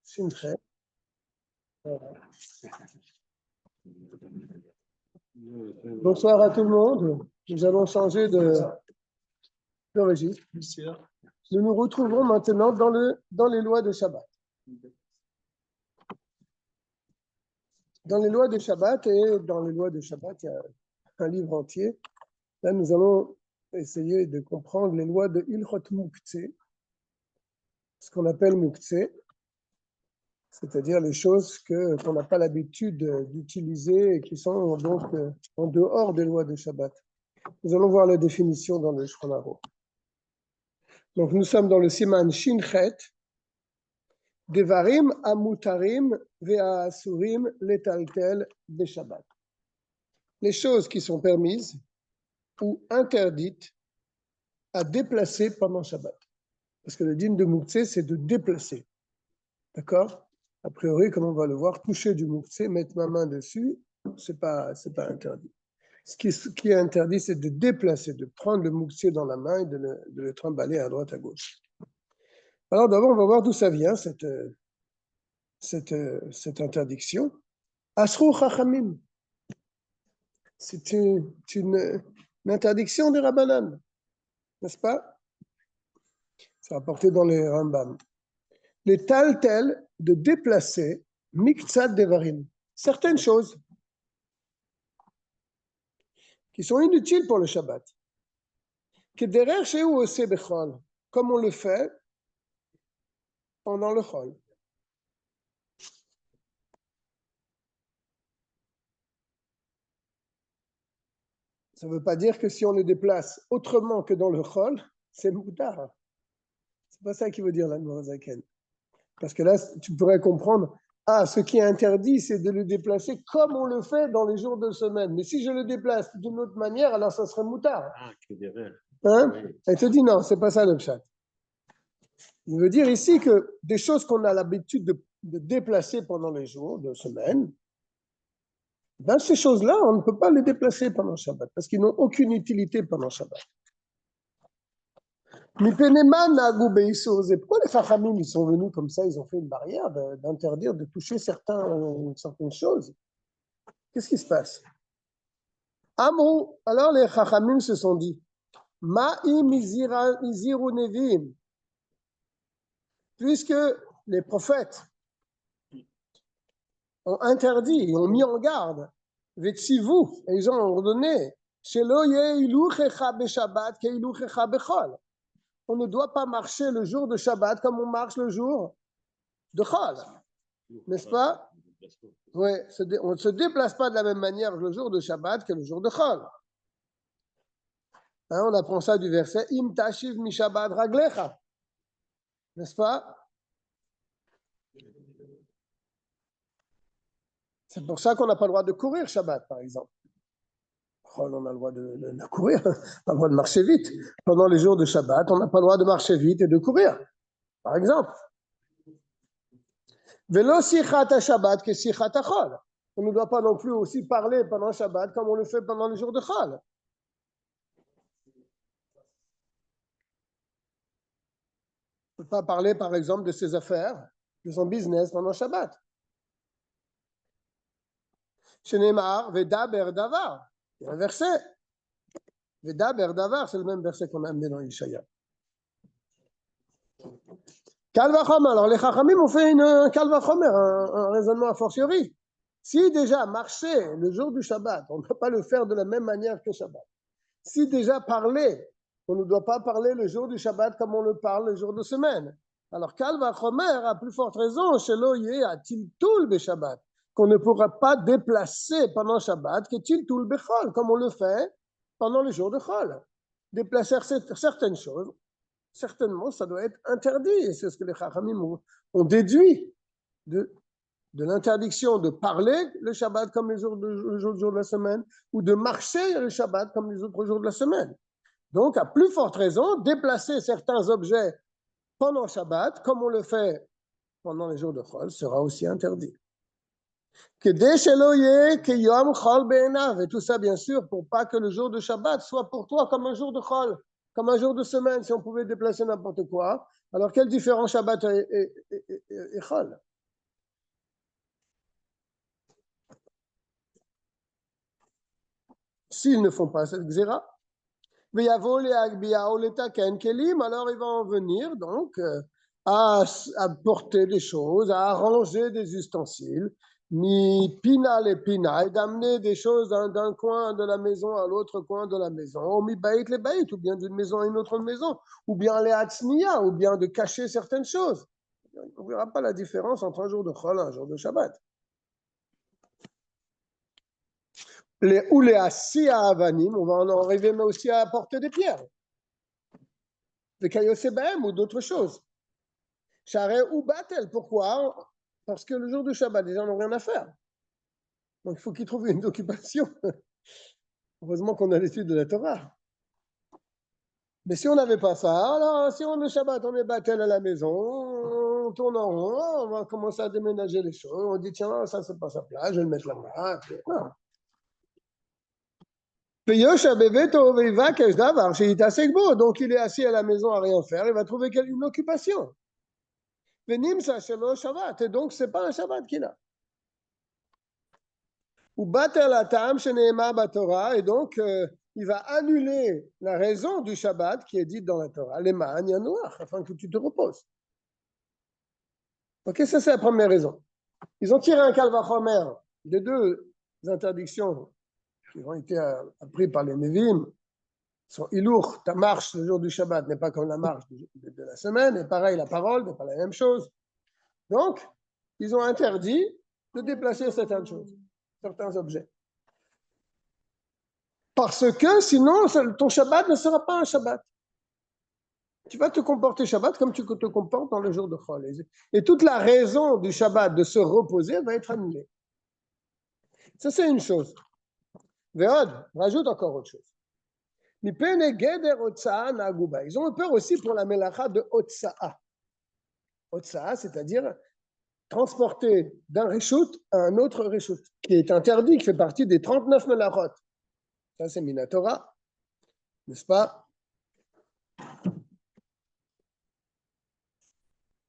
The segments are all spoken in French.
Simchet. Bonsoir à tout le monde. Nous allons changer de registre. Nous nous retrouvons maintenant dans les lois de Shabbat. Dans les lois de Shabbat, et dans les lois de Shabbat, il y a un livre entier. Là, nous allons essayer de comprendre les lois de Ilchot Muktzeh, ce qu'on appelle Muktzeh, c'est-à-dire les choses qu'on n'a pas l'habitude d'utiliser et qui sont donc en dehors des lois de Shabbat. Nous allons voir la définition dans le Shulchan Aruch. Donc nous sommes dans le Siman Shinchet, Devarim Amutarim Ve'asurim Letaltel Beshabbat. Les choses qui sont permises ou interdites à déplacer pendant Shabbat. Parce que le din de Muktzeh, c'est de déplacer. D'accord? A priori, comme on va le voir, toucher du Muktzeh, mettre ma main dessus, c'est pas interdit. Ce qui est interdit, c'est de déplacer, de prendre le Muktzeh dans la main et de le trimballer à droite, à gauche. Alors d'abord, on va voir d'où ça vient, cette interdiction. Asru Chachamim. C'est une interdiction des Rabbanan, n'est-ce pas? C'est rapporté dans les Rambam. Les tal-tel de déplacer miktsat devarim, certaines choses qui sont inutiles pour le Shabbat. Kederer sheu oseh bechol, comme on le fait pendant le chol. Ça ne veut pas dire que si on le déplace autrement que dans le chol, c'est moutar. C'est pas ça qui veut dire la Nourazaken. Parce que là, tu pourrais comprendre, ce qui est interdit, c'est de le déplacer comme on le fait dans les jours de semaine. Mais si je le déplace d'une autre manière, alors ça serait moutar. Hein? Oui. Elle te dit non, c'est pas ça le pshat. Il veut dire ici que des choses qu'on a l'habitude de déplacer pendant les jours de semaine, ben ces choses-là, on ne peut pas les déplacer pendant Shabbat parce qu'ils n'ont aucune utilité pendant Shabbat. Pourquoi les Chachamim ils sont venus comme ça, ils ont fait une barrière d'interdire de toucher certaines choses? Qu'est-ce qui se passe? Amrou, alors les Chachamim se sont dit, Ma'im iziru nevim, puisque les prophètes ont interdit, ils ont mis en garde, Vetsivu, et ils ont ordonné, Shelo ye'iluchecha beshabbat ke'iluchecha bechol. On ne doit pas marcher le jour de Shabbat comme on marche le jour de Chol, n'est-ce pas? Oui, on ne se déplace pas de la même manière le jour de Shabbat que le jour de Chol. Hein, on apprend ça du verset Im tashiv mi Shabbat raglecha, n'est-ce pas? C'est pour ça qu'on n'a pas le droit de courir Shabbat, par exemple. Chol, on a le droit de courir, on a le droit de marcher vite. Pendant les jours de Shabbat, on n'a pas le droit de marcher vite et de courir, par exemple. Velo sichat Shabbat que sichat Chol. On ne doit pas non plus aussi parler pendant Shabbat comme on le fait pendant les jours de Chol. On ne peut pas parler, par exemple, de ses affaires, de son business pendant Shabbat. Shenemar, Vedaber Davar. Il y a un verset. Vedaber Davar, c'est le même verset qu'on a amené dans Yeshaya. Kalvachomer. Alors les Chachamim ont fait un Kalvachomer, un raisonnement a fortiori. Si déjà marcher le jour du Shabbat, on ne peut pas le faire de la même manière que Shabbat. Si déjà parler, on ne doit pas parler le jour du Shabbat comme on le parle le jour de semaine. Alors Kalvachomer a plus forte raison, Shelo yeh atiltul beshabbat, qu'on ne pourra pas déplacer pendant Shabbat que tiltul bechol, comme on le fait pendant les jours de Chol. Déplacer certaines choses, certainement, ça doit être interdit. Et c'est ce que les Chachamim ont déduit de l'interdiction de parler le Shabbat comme les jours de la semaine ou de marcher le Shabbat comme les autres jours de la semaine. Donc, à plus forte raison, déplacer certains objets pendant Shabbat, comme on le fait pendant les jours de Chol, sera aussi interdit. Que que Yom Chol be'enav, et tout ça bien sûr pour pas que le jour de Shabbat soit pour toi comme un jour de Chol, comme un jour de semaine. Si on pouvait déplacer n'importe quoi, alors quelle différence Shabbat et Chol? S'ils ne font pas cette xéra, alors il va en venir donc à porter des choses, à arranger des ustensiles, mi pina les pina, et d'amener des choses d'un coin de la maison à l'autre coin de la maison, ou mi baït les baït, ou bien d'une maison à une autre maison, ou bien les hatzniya, ou bien de cacher certaines choses. On ne verra pas la différence entre un jour de Chol et un jour de Shabbat. Ou les assis à Avanim, on va en arriver mais aussi à apporter des pierres. Des Kayosebem ou d'autres choses. Charé ou Batel, pourquoi? Parce que le jour du Shabbat, les gens n'ont rien à faire. Donc il faut qu'ils trouvent une occupation. Heureusement qu'on a l'étude de la Torah. Mais si on n'avait pas ça, alors si on est Shabbat, on est Batel à la maison, on tourne en rond, on va commencer à déménager les choses, on dit tiens, ça c'est pas sa place, je vais le mettre là-bas. Non. Donc il est assis à la maison à rien faire, il va trouver une occupation. Et donc c'est pas un Shabbat qu'il a. Ou et donc il va annuler la raison du Shabbat qui est dite dans la Torah, les noir, afin que tu te reposes. Ok, ça c'est la première raison. Ils ont tiré un calvachomer des deux interdictions qui ont été apprises par les Nevim. Son ilour, ta marche le jour du Shabbat n'est pas comme la marche de la semaine, et pareil, la parole n'est pas la même chose. Donc, ils ont interdit de déplacer certaines choses, certains objets. Parce que sinon, ton Shabbat ne sera pas un Shabbat. Tu vas te comporter Shabbat comme tu te comportes dans le jour de Chol. Et toute la raison du Shabbat de se reposer va être annulée. Ça, c'est une chose. Véod, rajoute encore autre chose. Ils ont peur aussi pour la melacha de Otsa'a. Otsa'a, c'est-à-dire transporter d'un reshoot à un autre reshoot, qui est interdit, qui fait partie des 39 melachot. Ça, c'est Minatora, n'est-ce pas?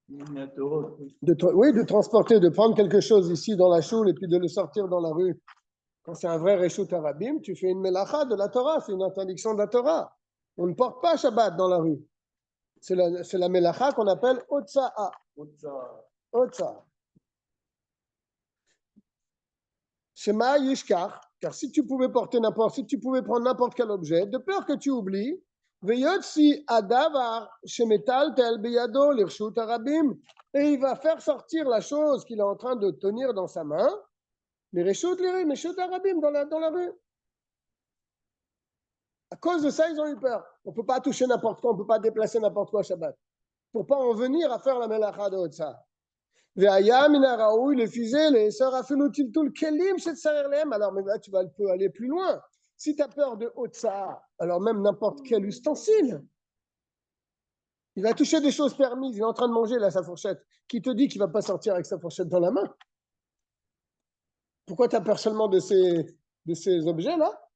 Oui, de transporter, de prendre quelque chose ici dans la choule et puis de le sortir dans la rue. Quand c'est un vrai reshoot arabim, tu fais une melacha de la Torah, c'est une interdiction de la Torah. On ne porte pas Shabbat dans la rue. C'est la melacha qu'on appelle Otsa'a. Otsa'a. Shema Yishkar, car si tu pouvais porter si tu pouvais prendre n'importe quel objet, de peur que tu oublies, Veyotsi Adavar Shemetal Tel Beyado Lirshut Arabim, et il va faire sortir la chose qu'il est en train de tenir dans sa main, les Reshut Arabim dans la rue. À cause de ça, ils ont eu peur. On ne peut pas toucher n'importe quoi, on ne peut pas déplacer n'importe quoi Shabbat. Pour ne pas en venir à faire la melacha de Otsa. Alors, mais là, tu peux aller plus loin. Si tu as peur de Otsa, alors même n'importe quel ustensile, il va toucher des choses permises. Il est en train de manger là sa fourchette. Qui te dit qu'il ne va pas sortir avec sa fourchette dans la main? Pourquoi tu as peur seulement de ces objets-là?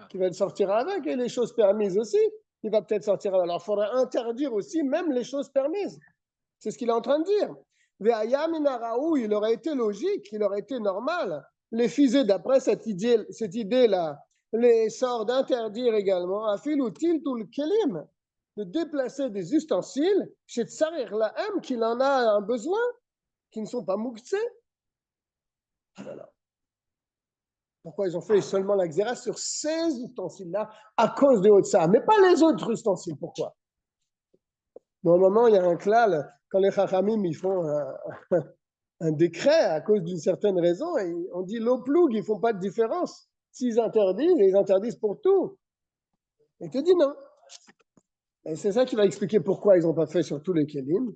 Qui va sortir avec, et les choses permises aussi. Il va peut-être sortir avec. Alors, il faudrait interdire aussi même les choses permises. C'est ce qu'il est en train de dire. Il aurait été logique, il aurait été normal, les fusées d'après cette idée-là, les sorts d'interdire également, afilutil tout le kelim, de déplacer des ustensiles chez Tsarir Lahem qu'il en a un besoin, qui ne sont pas mouksés. Voilà. Pourquoi ils ont fait seulement la xéra sur ces ustensiles-là à cause de Otsa, mais pas les autres ustensiles. Pourquoi? Normalement, il y a un klal, quand les chachamim ils font un décret à cause d'une certaine raison, et on dit l'oploug, ils ne font pas de différence. S'ils interdisent, ils interdisent pour tout. Et te dit non. Et c'est ça qui va expliquer pourquoi ils n'ont pas fait sur tous les kelim.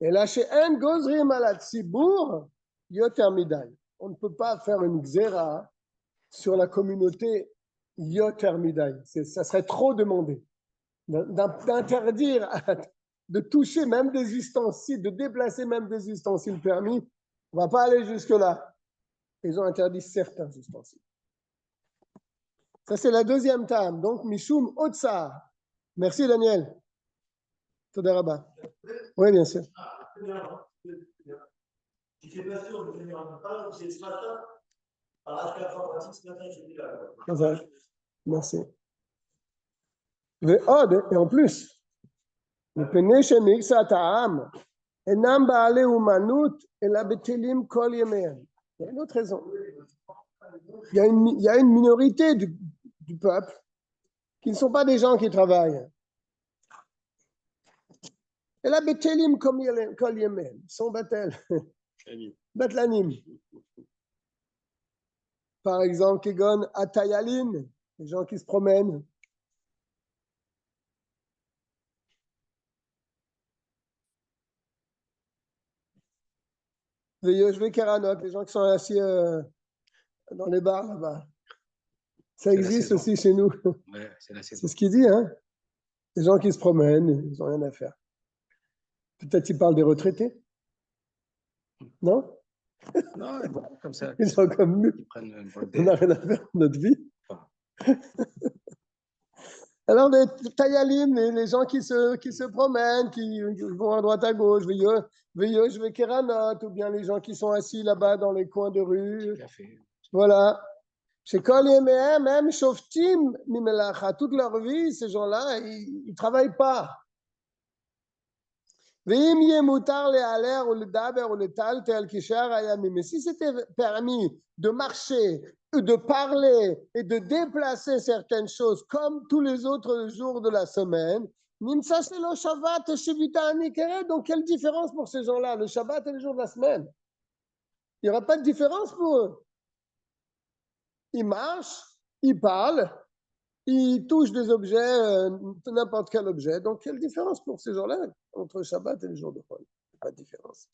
Et là, chez En Gozrim Alat Sibour, Yoter Midai. On ne peut pas faire une xéra sur la communauté Yoter Midai. Ça serait trop demandé. D'interdire de toucher même des ustensiles, de déplacer même des ustensiles permis, on ne va pas aller jusque-là. Ils ont interdit certains ustensiles. Ça, c'est la deuxième table. Donc, Mishum Otsa. Merci, Daniel. Toda Rabba. Oui, bien sûr. Je ne suis pas sûr de venir en parler, c'est ce matin. Par H4 pratique, ce matin, j'étais là. Merci. Et en plus, מפני שמקצת העם אינם בעלי אומנות, אלא בטלים כל ימיהם. Il y a une autre raison. Il y a une minorité du peuple qui ne sont pas des gens qui travaillent. Et là, Betelim kol yemen, sont Betel. Betlanim. Par exemple, Kegon Atayalin, les gens qui se promènent. Les Yoshve Keranot, les gens qui sont assis dans les bars là-bas. Ça existe aussi chez nous. Ouais, c'est ce qu'il dit, hein. Les gens qui se promènent, ils n'ont rien à faire. Peut-être qu'il parle des retraités. Non? Non, comme ça. Ils sont comme nous. On n'a rien à faire de notre vie. Alors, les Tayalim, les gens qui se promènent, qui vont à droite à gauche, je vais Keranot, ou bien les gens qui sont assis là-bas dans les coins de rue. Voilà. Chez Kol Yemehem, même Shoftim, Mimelacha, toute leur vie, ces gens-là, ils ne travaillent pas. Mais si c'était permis de marcher, de parler et de déplacer certaines choses comme tous les autres jours de la semaine, donc quelle différence pour ces gens-là, le Shabbat et les jours de la semaine? Il n'y aura pas de différence pour eux. Ils marchent, ils parlent, ils touchent des objets, n'importe quel objet. Donc, quelle différence pour ces gens-là entre le Shabbat et les jours de Chol? Pas de différence.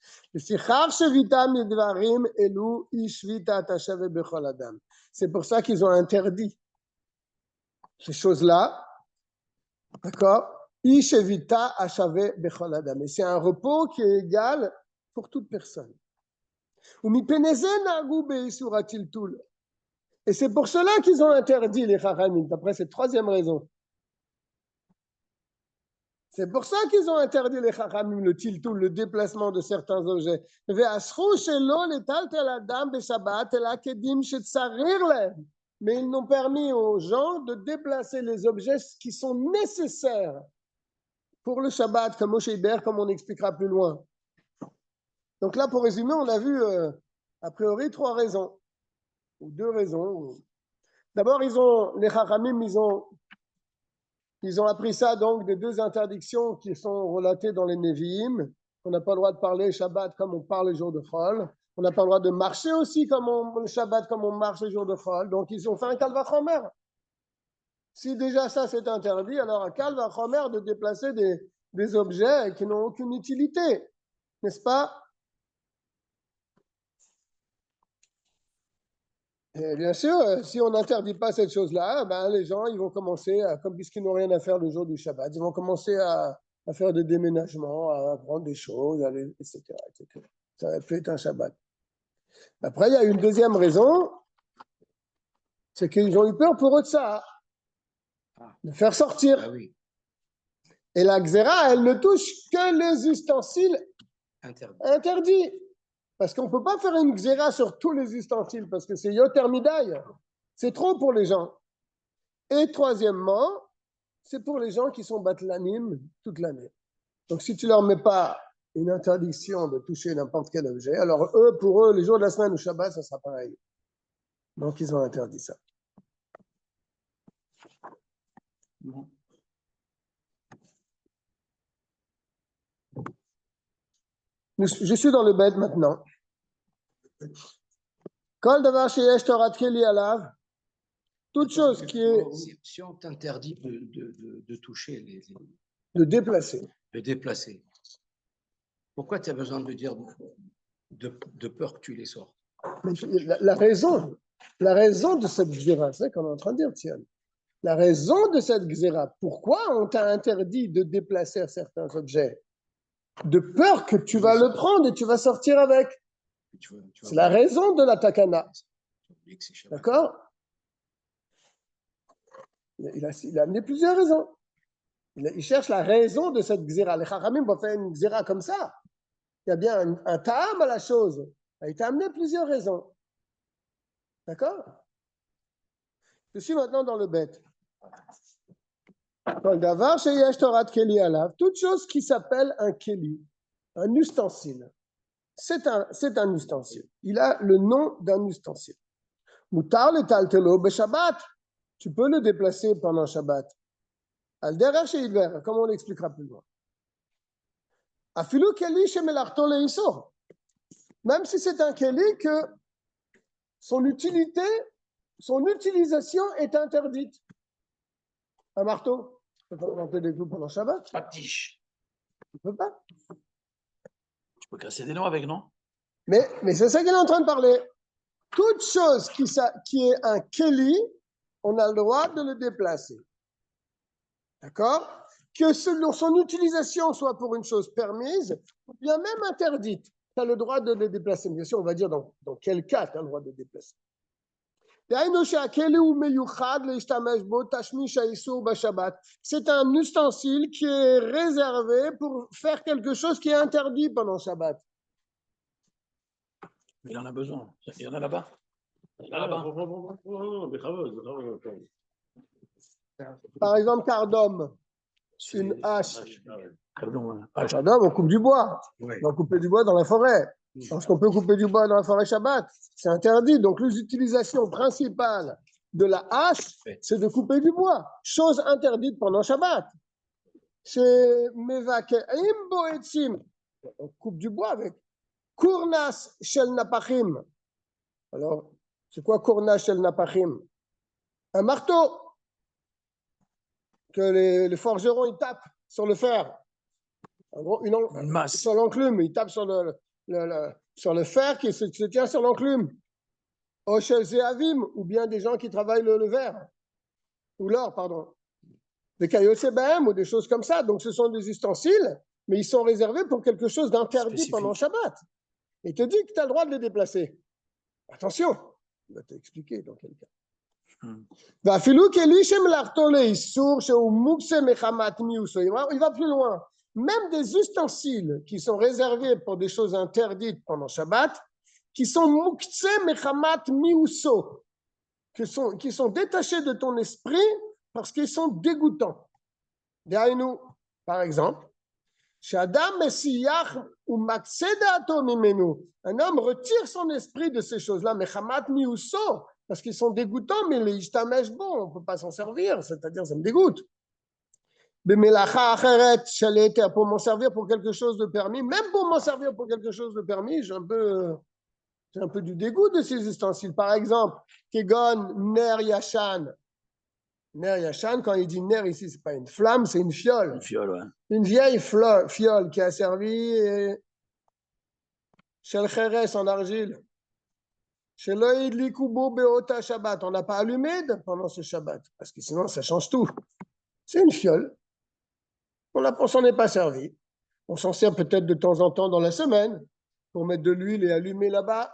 C'est pour ça qu'ils ont interdit ces choses-là. D'accord? Et c'est un repos qui est égal pour toute personne. Et c'est pour cela qu'ils ont interdit les Chachamim. Après, c'est troisième raison. C'est pour ça qu'ils ont interdit les Chachamim, le tiltul, le déplacement de certains objets. Mais ils n'ont permis aux gens de déplacer les objets qui sont nécessaires pour le Shabbat, comme Moshe Iber, comme on expliquera plus loin. Donc là, pour résumer, on a vu a priori trois raisons, ou deux raisons. D'abord, les Chachamim, ils ont appris ça donc des deux interdictions qui sont relatées dans les Nevi'im. On n'a pas le droit de parler Shabbat comme on parle les jours de Chol. On n'a pas le droit de marcher aussi le Shabbat comme on marche les jours de Chol. Donc ils ont fait un Kal Vachomer. Si déjà ça c'est interdit, alors un Kal Vachomer de déplacer des objets qui n'ont aucune utilité, n'est-ce pas? Et bien sûr, si on n'interdit pas cette chose-là, ben les gens ils vont commencer, comme puisqu'ils n'ont rien à faire le jour du Shabbat, ils vont commencer à faire des déménagements, à prendre des choses, etc., etc. Ça va plus être un Shabbat. Après, il y a une deuxième raison, c'est qu'ils ont eu peur pour eux de ça, de faire sortir. Ah oui. Et la Xéra, elle ne touche que les ustensiles interdits. Parce qu'on ne peut pas faire une Xéra sur tous les ustensiles, parce que c'est Yoter Midaï. C'est trop pour les gens. Et troisièmement, c'est pour les gens qui sont batlanim toute l'année. Donc si tu ne leur mets pas une interdiction de toucher n'importe quel objet, alors pour eux, les jours de la semaine ou Shabbat, ça sera pareil. Donc ils ont interdit ça. Je suis dans le bête maintenant. Kol davar sheyesh torat keli alav, toute chose qui est... Si on t'interdit de toucher, de déplacer. De déplacer. Pourquoi tu as besoin de dire de peur que tu les sortes? La raison de cette xéra, c'est ce qu'on est en train de dire, Tian. La raison de cette xéra, pourquoi on t'a interdit de déplacer certains objets? De peur que tu vas le prendre et tu vas sortir avec. C'est la raison de la takana. D'accord? Il a amené plusieurs raisons. Il cherche la raison de cette xéra. Les Chachamim vont faire une xéra comme ça. Il y a bien un ta'am à la chose. Il t'a amené plusieurs raisons. D'accord? Je suis maintenant dans le bête. Davar sheyesh Torah keli alav, toute chose qui s'appelle un keli, un ustensile. C'est un ustensile. Il a le nom d'un ustensile. Mutar le taltelo beshabbat. Tu peux le déplacer pendant Shabbat. Al derer sheidver, comme on l'expliquera plus loin. Afilu keli shemelarto leisor. Même si c'est un keli que son utilisation est interdite. Un marteau, tu peux pas planter des clous pendant Shabbat. Pas de tige. Tu peux pas. Tu peux casser des noix avec, non? Mais c'est ça qu'il est en train de parler. Toute chose qui est un keli, on a le droit de le déplacer. D'accord? Que son utilisation soit pour une chose permise, ou bien même interdite. Tu as le droit de le déplacer. Bien sûr, on va dire dans quel cas tu as le droit de le déplacer. C'est un ustensile qui est réservé pour faire quelque chose qui est interdit pendant Shabbat. Mais il en a besoin. Il y en a là-bas. Il y en a là-bas. Par exemple, cardome, une hache. Pardon. Cardome, on coupe du bois. Oui. On va couper du bois dans la forêt. Lorsqu'on peut couper du bois dans la forêt Shabbat, c'est interdit. Donc, l'utilisation principale de la hache, c'est de couper du bois. Chose interdite pendant Shabbat. C'est Mevakeim Boetzim. On coupe du bois avec. Kurnas Shel Napachim. Alors, c'est quoi Kurnas Shel Napachim? Un marteau que les forgerons ils tapent sur le fer. En gros, Une masse. sur l'enclume, ils tapent sur le fer qui se tient sur l'enclume. Oshel Zehavim, ou bien des gens qui travaillent le verre, ou l'or, pardon. Des Kayotsebahem, ou des choses comme ça. Donc, ce sont des ustensiles, mais ils sont réservés pour quelque chose d'interdit Spécifique. pendant Shabbat. Il te dit que tu as le droit de les déplacer. Attention, il va t'expliquer dans quel cas. Il va plus loin. Même des ustensiles qui sont réservés pour des choses interdites pendant Shabbat, qui sont mukse mechamat miuso, qui sont détachés de ton esprit parce qu'ils sont dégoûtants. Derrière par exemple, un homme retire son esprit de ces choses-là, mechamat miuso, parce qu'ils sont dégoûtants, mais les ishtamesh, bon, on ne peut pas s'en servir, c'est-à-dire ça me dégoûte. Pour m'en servir pour quelque chose de permis, même pour m'en servir pour quelque chose de permis, j'ai un peu du dégoût de ces ustensiles. Par exemple, Kegon Ner Yashan. Ner Yashan, quand il dit Ner ici, ce n'est pas une flamme, c'est une fiole. Une fiole, ouais. Une vieille fiole qui a servi Shel Cheres en argile. Chez l'Oïd Likubo Beota Shabbat. On n'a pas allumé pendant ce Shabbat, parce que sinon ça change tout. C'est une fiole. On s'en est pas servi. On s'en sert peut-être de temps en temps dans la semaine pour mettre de l'huile et allumer là-bas.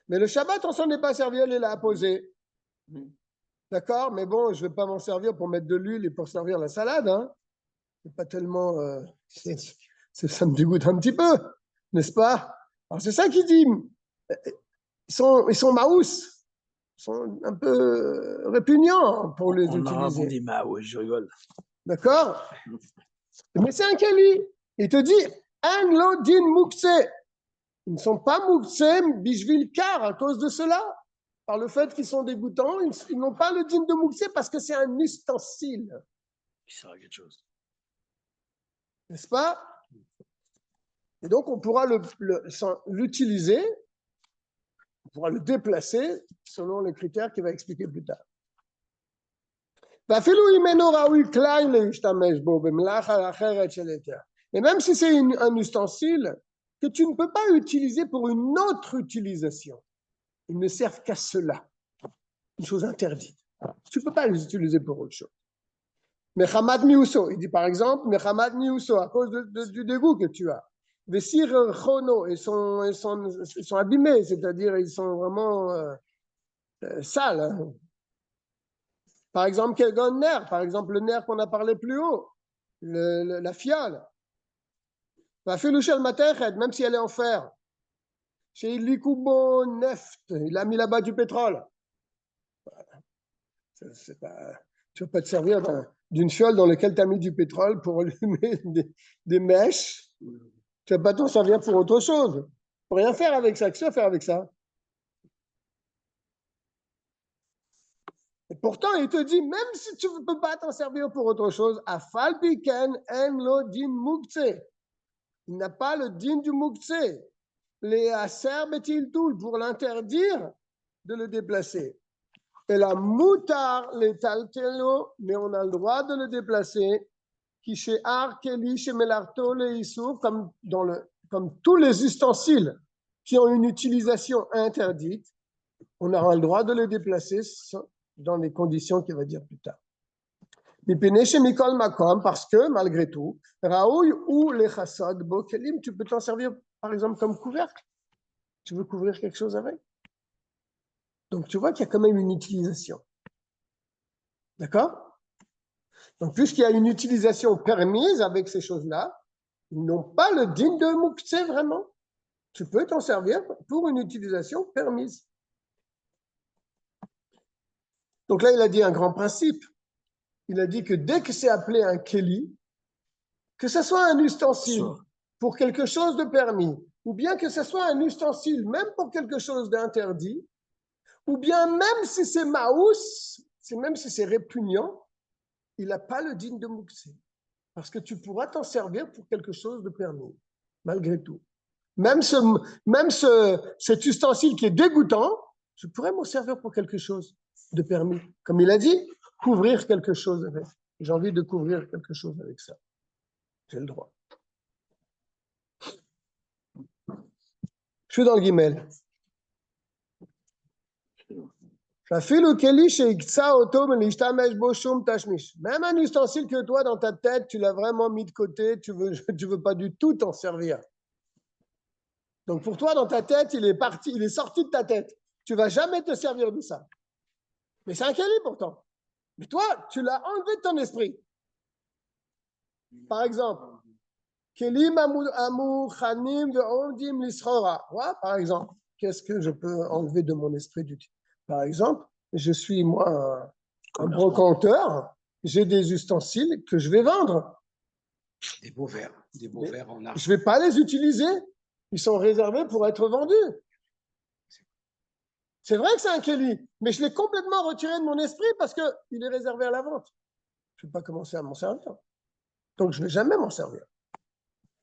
Mais le Shabbat, on s'en est pas servi, elle est là à poser. D'accord? Mais bon, je ne vais pas m'en servir pour mettre de l'huile et pour servir la salade. Hein. C'est pas tellement. Ça me dégoûte un petit peu, n'est-ce pas? Alors c'est ça qu'il dit. Ils sont maous. Ils sont un peu répugnants pour les On utiliser. dit oui, je rigole. D'accord? Mais c'est un keli. Il te dit, An lo din mukse. Ils ne sont pas mukse bishvil kar à cause de cela. Par le fait qu'ils sont dégoûtants, ils n'ont pas le din de mukse parce que c'est un ustensile. Il sert à quelque chose. N'est-ce pas? Et donc, on pourra l'utiliser, on pourra le déplacer selon les critères qu'il va expliquer plus tard. Et même si c'est un ustensile que tu ne peux pas utiliser pour une autre utilisation, ils ne servent qu'à cela, une chose interdite. Tu ne peux pas les utiliser pour autre chose. Mechamat miuso, il dit par exemple, Mechamat miuso, à cause du dégoût que tu as. Vesir chono, ils sont abîmés, c'est-à-dire ils sont vraiment sales. Hein. Par exemple, quel nerf? Par exemple, le nerf qu'on a parlé plus haut, la fiole. Va faire le matechet, même si elle est en fer. Chez Likubo Neft, il a mis là-bas du pétrole. Tu ne vas pas te servir d'une fiole dans laquelle tu as mis du pétrole pour allumer des mèches. Tu ne vas pas t'en servir pour autre chose. Pour rien faire avec ça. Qu'est-ce que tu vas faire avec ça? Et pourtant, il te dit, même si tu ne peux pas t'en servir pour autre chose, afal piken en lo din muktzeh. Il n'a pas le din du muktzeh. Les aser betil tout pour l'interdire de le déplacer. Et la moutar, les taltelo, mais on a le droit de le déplacer, qui chez Ar, Keli, chez Melarto, les Issouf, comme tous les ustensiles qui ont une utilisation interdite, on aura le droit de les déplacer dans les conditions qu'il va dire plus tard. Parce que, malgré tout, Raoul ou les chassad, Bokelim, tu peux t'en servir, par exemple, comme couvercle. Tu veux couvrir quelque chose avec? Donc, tu vois qu'il y a quand même une utilisation. D'accord? Donc, puisqu'il y a une utilisation permise avec ces choses-là, ils n'ont pas le din de muktzeh vraiment. Tu peux t'en servir pour une utilisation permise. Donc là, il a dit un grand principe. Il a dit que dès que c'est appelé un keli, que ce soit un ustensile pour quelque chose de permis, ou bien que ce soit un ustensile même pour quelque chose d'interdit, ou bien même si c'est maous, même si c'est répugnant, il n'a pas le din de muktzeh. Parce que tu pourras t'en servir pour quelque chose de permis, malgré tout. Même cet ustensile qui est dégoûtant, je pourrais m'en servir pour quelque chose de permis. Comme il a dit, couvrir quelque chose avec. J'ai envie de couvrir quelque chose avec ça. J'ai le droit. Je suis dans le guimel. Même un ustensile que toi, dans ta tête, tu l'as vraiment mis de côté, tu veux pas du tout t'en servir. Donc pour toi, dans ta tête, il est sorti de ta tête. Tu ne vas jamais te servir de ça. Mais c'est un keli pourtant. Mais toi, tu l'as enlevé de ton esprit. Par exemple, kelim amou chanim ve'omdim lischora. Par exemple, qu'est-ce que je peux enlever de mon esprit du tout? Par exemple, je suis moi un brocanteur, j'ai des ustensiles que je vais vendre. Des beaux verres en argent. Je ne vais pas les utiliser. Ils sont réservés pour être vendus. C'est vrai que c'est un keli, mais je l'ai complètement retiré de mon esprit parce qu'il est réservé à la vente. Je ne vais pas commencer à m'en servir. Donc, je ne vais jamais m'en servir.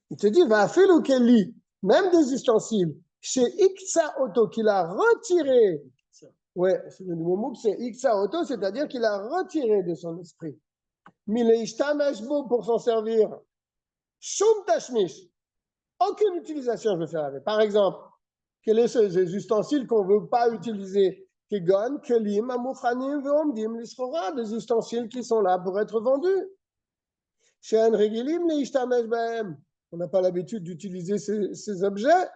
Il te dit, va faire le keli, même des ustensiles, chez Iksa Auto, qu'il a retiré. Ouais, c'est le mot que c'est Iksa Auto, c'est-à-dire qu'il a retiré de son esprit. Mileishtamashbo pour s'en servir. Shum tashmish. Aucune utilisation je vais faire avec. Par exemple, quels sont ces ustensiles qu'on ne veut pas utiliser? Kegon, kelim, amouchanim, veomdim, lischora, des ustensiles qui sont là pour être vendus. Chez un regilim, les ishtamesh bahem. On n'a pas l'habitude d'utiliser ces objets.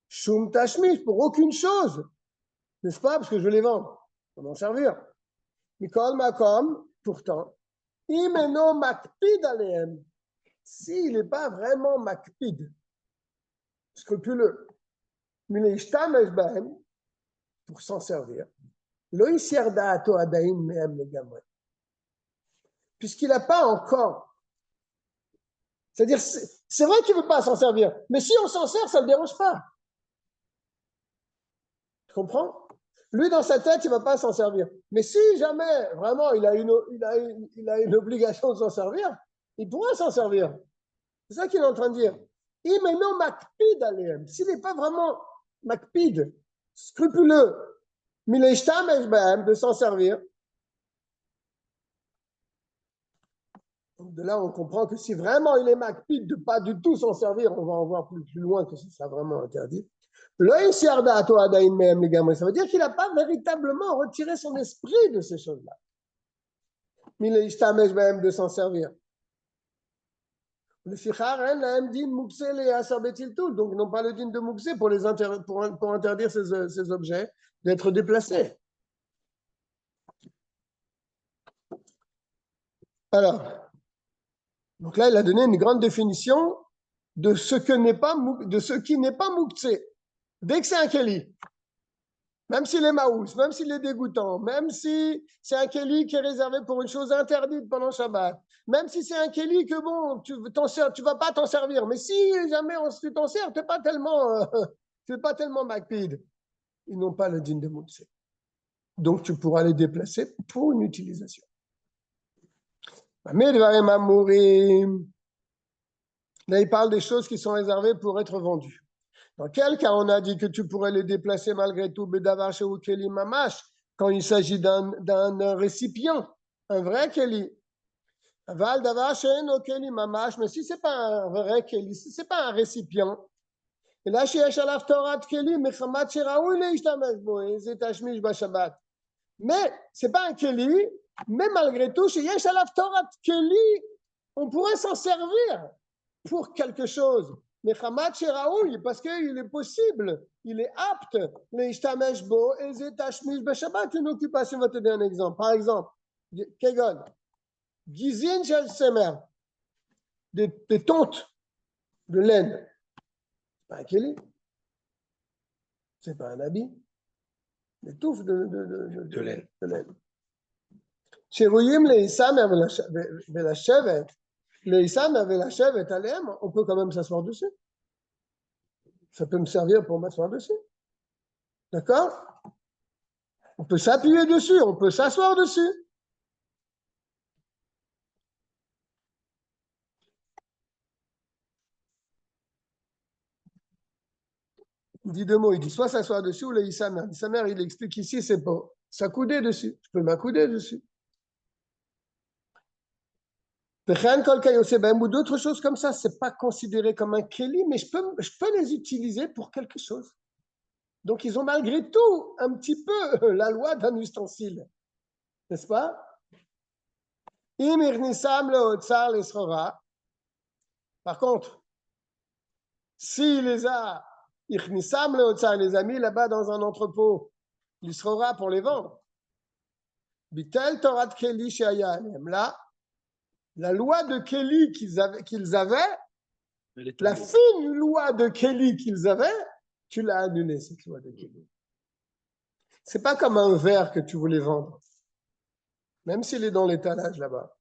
Shum tashmish, pour aucune chose. N'est-ce pas? Parce que je veux les vendre. Je vais m'en servir. Mikol makom, pourtant, imeno makpid alehem. S'il n'est pas vraiment makpid, scrupuleux, pour s'en servir, puisqu'il n'a pas encore. C'est-à-dire, c'est vrai qu'il ne veut pas s'en servir, mais si on s'en sert, ça ne le dérange pas. Tu comprends? Lui, dans sa tête, il ne va pas s'en servir. Mais si jamais, vraiment, il a une obligation de s'en servir, il pourra s'en servir. C'est ça qu'il est en train de dire. S'il n'est pas vraiment makpid, scrupuleux, de s'en servir. Donc de là, on comprend que si vraiment il est makpid de ne pas du tout s'en servir, on va en voir plus loin que c'est ça vraiment interdit. Ça veut dire qu'il n'a pas véritablement retiré son esprit de ces choses-là. De s'en servir. Donc, ils n'ont pas le din de muktzeh pour interdire ces objets d'être déplacés. Alors, donc là, il a donné une grande définition de ce qui n'est pas muktzeh. Dès que c'est un keli, même s'il est maous, même s'il est dégoûtant, même si c'est un keli qui est réservé pour une chose interdite pendant Shabbat, même si c'est un keli que bon, tu vas pas t'en servir, mais si jamais tu t'en sers, tu n'es pas tellement makpid. Ils n'ont pas le din de Moutse. Donc tu pourras les déplacer pour une utilisation. Mais là, il parle des choses qui sont réservées pour être vendues. Dans quel cas on a dit que tu pourrais les déplacer malgré tout, Bedavar chez Keli Mamash, quand il s'agit d'un récipient, un vrai Keli. Val Davar chez Keli Mamash, mais si ce n'est pas un vrai Keli, si ce n'est pas un récipient, et là, chez Echalaf Torat Keli, Mechamat Sheraou, il est Ishtamesh Bo, et c'est Tashmish Bashabat. Mais ce n'est pas un Keli, mais malgré tout, chez Echalaf Torat Keli, on pourrait s'en servir pour quelque chose. Mais Hamad Sheraoui, parce qu'il est possible, il est apte, les Ishtamesh Bo, et Zetashmish Beshabbat, une occupation, je vais te donner un exemple. Par exemple, Kegon, Gizin Shel Semer, des tontes de laine. C'est pas un keli, c'est pas un habit, des touffes de laine. Cherouyim le Issam et la chevet, le Issam et la chevet, on peut quand même s'asseoir dessus. Ça peut me servir pour m'asseoir dessus. D'accord? On peut s'appuyer dessus, on peut s'asseoir dessus. Il dit deux mots, il dit soit s'asseoir dessus ou le Issamer. L'Issamer, il explique ici, c'est pour s'accouder dessus. Je peux m'accouder dessus. Ou d'autres choses comme ça, ce n'est pas considéré comme un keli, mais je peux les utiliser pour quelque chose. Donc, ils ont malgré tout un petit peu la loi d'un ustensile. N'est-ce pas? Par contre, s'il les a, il les a mis là-bas dans un entrepôt, il sera pour les vendre. Bitel Torat Keli là, la loi de Keli qu'ils avaient, la fine loi de Keli qu'ils avaient, tu l'as annulée, cette loi de Keli. C'est pas comme un verre que tu voulais vendre, même s'il est dans l'étalage là-bas.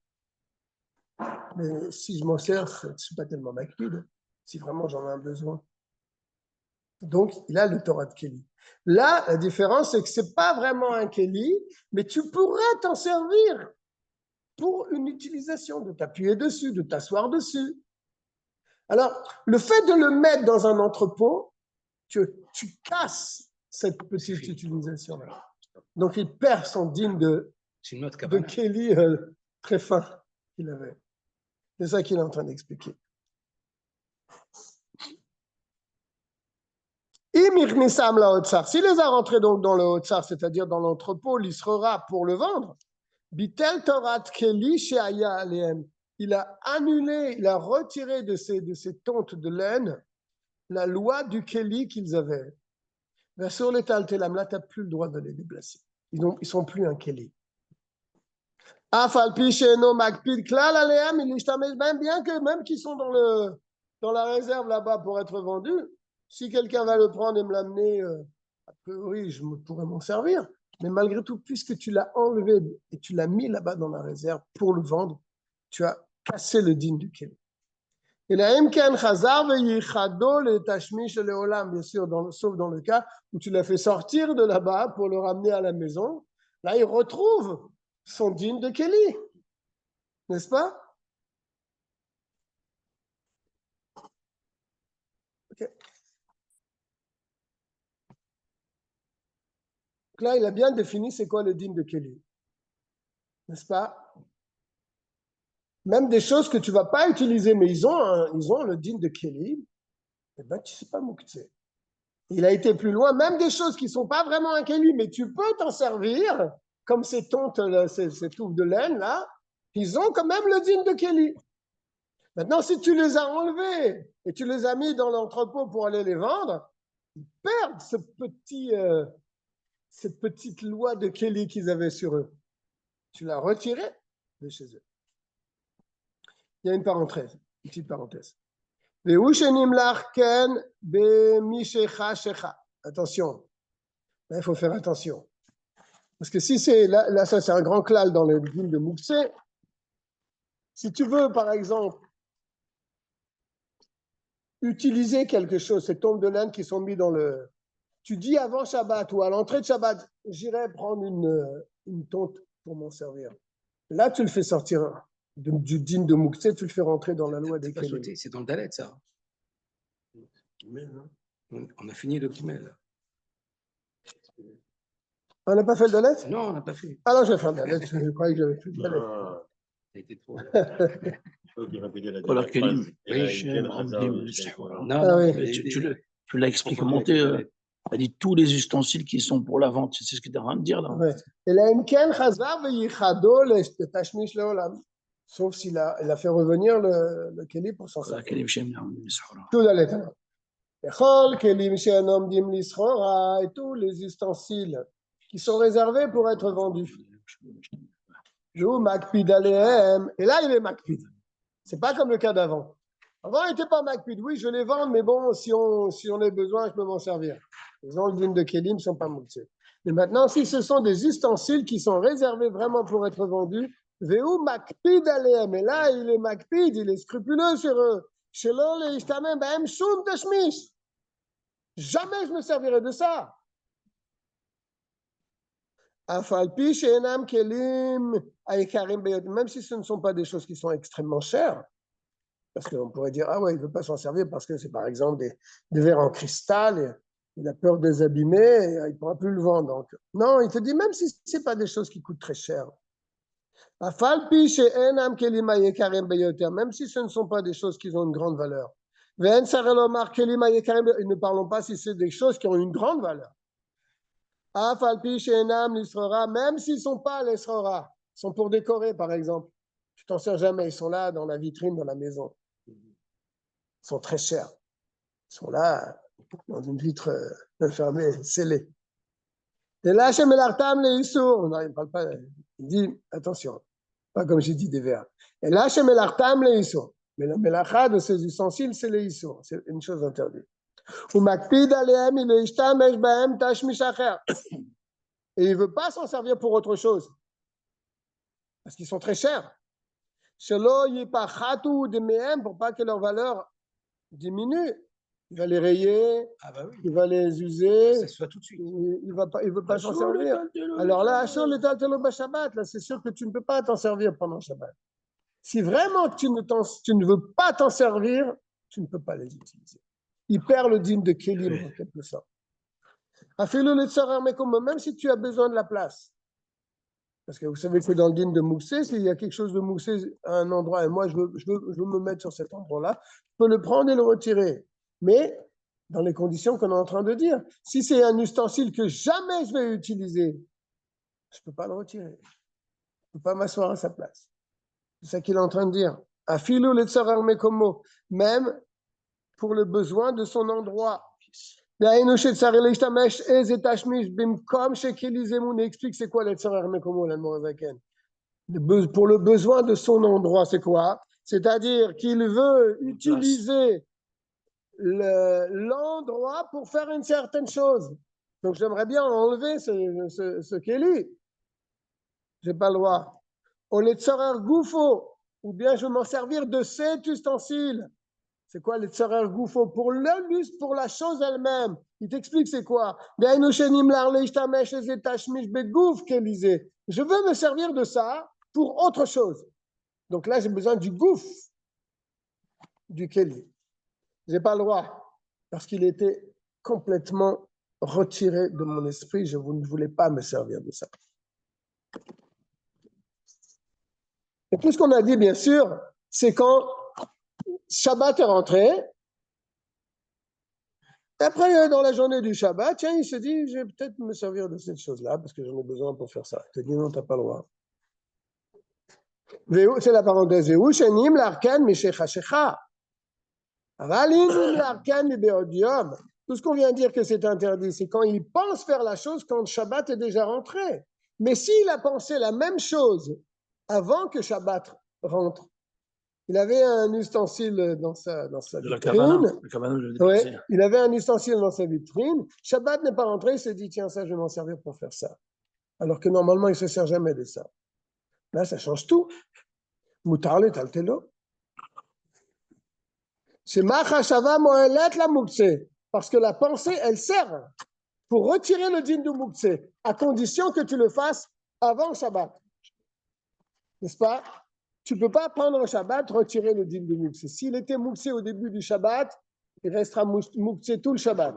Mais si je m'en sers, je ne suis pas tellement makpid, si vraiment j'en ai un besoin. Donc, il a le Torah de Keli. Là, la différence, c'est que ce n'est pas vraiment un Keli, mais tu pourrais t'en servir pour une utilisation, de t'appuyer dessus, de t'asseoir dessus. Alors, le fait de le mettre dans un entrepôt, tu casses cette petite utilisation-là. Donc, il perd son digne de Keli très fin qu'il avait. C'est ça qu'il est en train d'expliquer. S'il les a rentrés donc dans le Hotsar, c'est-à-dire dans l'entrepôt, l'Isrera pour le vendre, Bitel Torat Keli Sheaya Aleem. Il a annulé, il a retiré de ces tontes de laine la loi du Keli qu'ils avaient. Mais sur les Taltelam, là, tu n'as plus le droit de les déplacer. Ils ne sont plus un Keli. Afalpi Sheno Makpid Klal Aleem, bien que même qu'ils sont dans la réserve là-bas pour être vendus, si quelqu'un va le prendre et me l'amener, a priori, je pourrais m'en servir. Mais malgré tout, puisque tu l'as enlevé et tu l'as mis là-bas dans la réserve pour le vendre, tu as cassé le digne du Keli. Et la Imken Chazar veyichado le tashmish le olam, bien sûr, sauf dans le cas où tu l'as fait sortir de là-bas pour le ramener à la maison. Là, il retrouve son digne de Keli. N'est-ce pas? Okay. Là, il a bien défini c'est quoi le digne de Keli. N'est-ce pas? Même des choses que tu ne vas pas utiliser, mais ils ont le digne de Keli, eh bien, tu ne sais pas Moukhtse. Il a été plus loin, même des choses qui ne sont pas vraiment un Keli, mais tu peux t'en servir, comme ces tontes, ces touffes de laine, là, ils ont quand même le digne de Keli. Maintenant, si tu les as enlevés et tu les as mis dans l'entrepôt pour aller les vendre, ils perdent cette petite loi de Keli qu'ils avaient sur eux. Tu l'as retiré de chez eux. Il y a une petite parenthèse. Attention. Là, il faut faire attention. Parce que si c'est, là ça c'est un grand klal dans le din de Mouksé. Si tu veux, par exemple, utiliser quelque chose, ces tombes de laine qui sont mis dans le... Tu dis avant Shabbat ou à l'entrée de Shabbat, j'irai prendre une tonte pour m'en servir. Là, tu le fais sortir du din de Mouksé, tu le fais rentrer dans la loi des Pas Kélim. sauté, c'est dans le Dalet, ça. On a fini le Gimel. On n'a pas fait le dalet? Non, on n'a pas fait. Ah non, je vais faire le dalet. Je croyais que j'avais fait le dalet. Ça a été trop. Voilà, Kélim. Non, Ah oui. Mais tu l'as expérimenté. Elle dit tous les ustensiles qui sont pour la vente. C'est ce que tu es en train de dire là. Ouais. Et là, Imken Chazar veyichado le tashmish leolam. Sauf s'il a fait revenir le Kéli pour s'en Voilà, servir. Kélim Shem. Tout dalet. Bechol kelim she'enom dim lischora, et tous les ustensiles qui sont réservés pour être vendus. Jou makpid alehem. Et là, il est makpid. C'est pas comme le cas d'avant. Avant, il n'était pas makpid. Oui, je les vends, mais bon, si on a besoin, je peux m'en servir. Les ans de Kélim ne sont pas moussés. Mais maintenant, si ce sont des ustensiles qui sont réservés vraiment pour être vendus, Veu makpid alehem. Et là, il est makpid, il est scrupuleux sur eux. Shelo leishtamem bahem shum tashmish. Jamais je me servirai de ça. Afalpi she'enam kelim aikarim beyot. Même si ce ne sont pas des choses qui sont extrêmement chères, parce qu'on pourrait dire, ah ouais, il ne veut pas s'en servir parce que c'est par exemple des verres en cristal, il a peur de les abîmer, et il ne pourra plus le vendre. Donc, non, il te dit, même si ce n'est pas des choses qui coûtent très cher. Afalpi she'enam kelim aikarim beyot. Même si ce ne sont pas des choses qui ont une grande valeur. Et ne parlons pas si c'est des choses qui ont une grande valeur. Même s'ils ne sont pas l'esrora, ils sont pour décorer par exemple. Tu t'en sers jamais, ils sont là dans la vitrine, dans la maison. Ils sont très chers. Ils sont là dans une vitre fermée, scellée. Et là, chez Melartam, les Issour, non, il ne parle pas, il dit, attention, pas comme j'ai dit des vers. Et là, chez Melartam, les Issour. Mais la mélacha de ces ustensiles, c'est les issours. C'est une chose interdite. Et il ne veut pas s'en servir pour autre chose. Parce qu'ils sont très chers. Pour pas que leur valeur diminue. Il va les rayer, Ah bah oui, il va les user. ça se fait tout de suite. Il ne veut pas s'en servir. Alors là, là, c'est sûr que tu ne peux pas t'en servir pendant Shabbat. Si vraiment tu ne veux pas t'en servir, tu ne peux pas les utiliser. Il perd le din de Kélim en quelque sorte. Même si tu as besoin de la place. Parce que vous savez que dans le din de Moussé, s'il y a quelque chose de Moussé à un endroit et moi je veux me mettre sur cet endroit-là, je peux le prendre et le retirer. Mais dans les conditions qu'on est en train de dire. Si c'est un ustensile que jamais je vais utiliser, je ne peux pas le retirer. Je ne peux pas m'asseoir à sa place. C'est ça qu'il est en train de dire. Afilou le tsarar mekomo, même pour le besoin de son endroit. Il explique c'est quoi le tsarar mekomo, l'Admorazaken. Pour le besoin de son endroit, c'est quoi? C'est-à-dire qu'il veut utiliser l'endroit pour faire une certaine chose. Donc j'aimerais bien enlever ce kéli. Je n'ai pas le droit. On est tsarar goufo, ou bien je vais m'en servir de cet ustensile. C'est quoi les tsarar goufo? Pour la chose elle-même. Il t'explique c'est quoi. Je veux me servir de ça pour autre chose. Donc là, j'ai besoin du gouf, du kéli. Je n'ai pas le droit, parce qu'il était complètement retiré de mon esprit. Je ne voulais pas me servir de ça. Et tout ce qu'on a dit, bien sûr, c'est quand Shabbat est rentré. Et après, dans la journée du Shabbat, tiens, il se dit, je vais peut-être me servir de cette chose-là, parce que j'en ai besoin pour faire ça. Il te dit, non, tu n'as pas le droit. C'est la parenthèse. Tout ce qu'on vient de dire que c'est interdit, c'est quand il pense faire la chose quand Shabbat est déjà rentré. Mais s'il a pensé la même chose avant que Shabbat rentre, Il avait un ustensile dans sa De la vitrine. cabane, je l'ai Ouais, déplacé. il avait un ustensile dans sa vitrine. Shabbat n'est pas rentré, il s'est dit, tiens, ça, je vais m'en servir pour faire ça. Alors que normalement, il ne se sert jamais de ça. Là, ça change tout. Moutar le taltelo. C'est machashava moelet la mukse. Parce que la pensée, elle sert pour retirer le din du mukse, à condition que tu le fasses avant Shabbat. N'est-ce pas? Tu ne peux pas prendre le Shabbat, retirer le din du mukse. S'il était mukse au début du Shabbat, il restera mukse tout le Shabbat.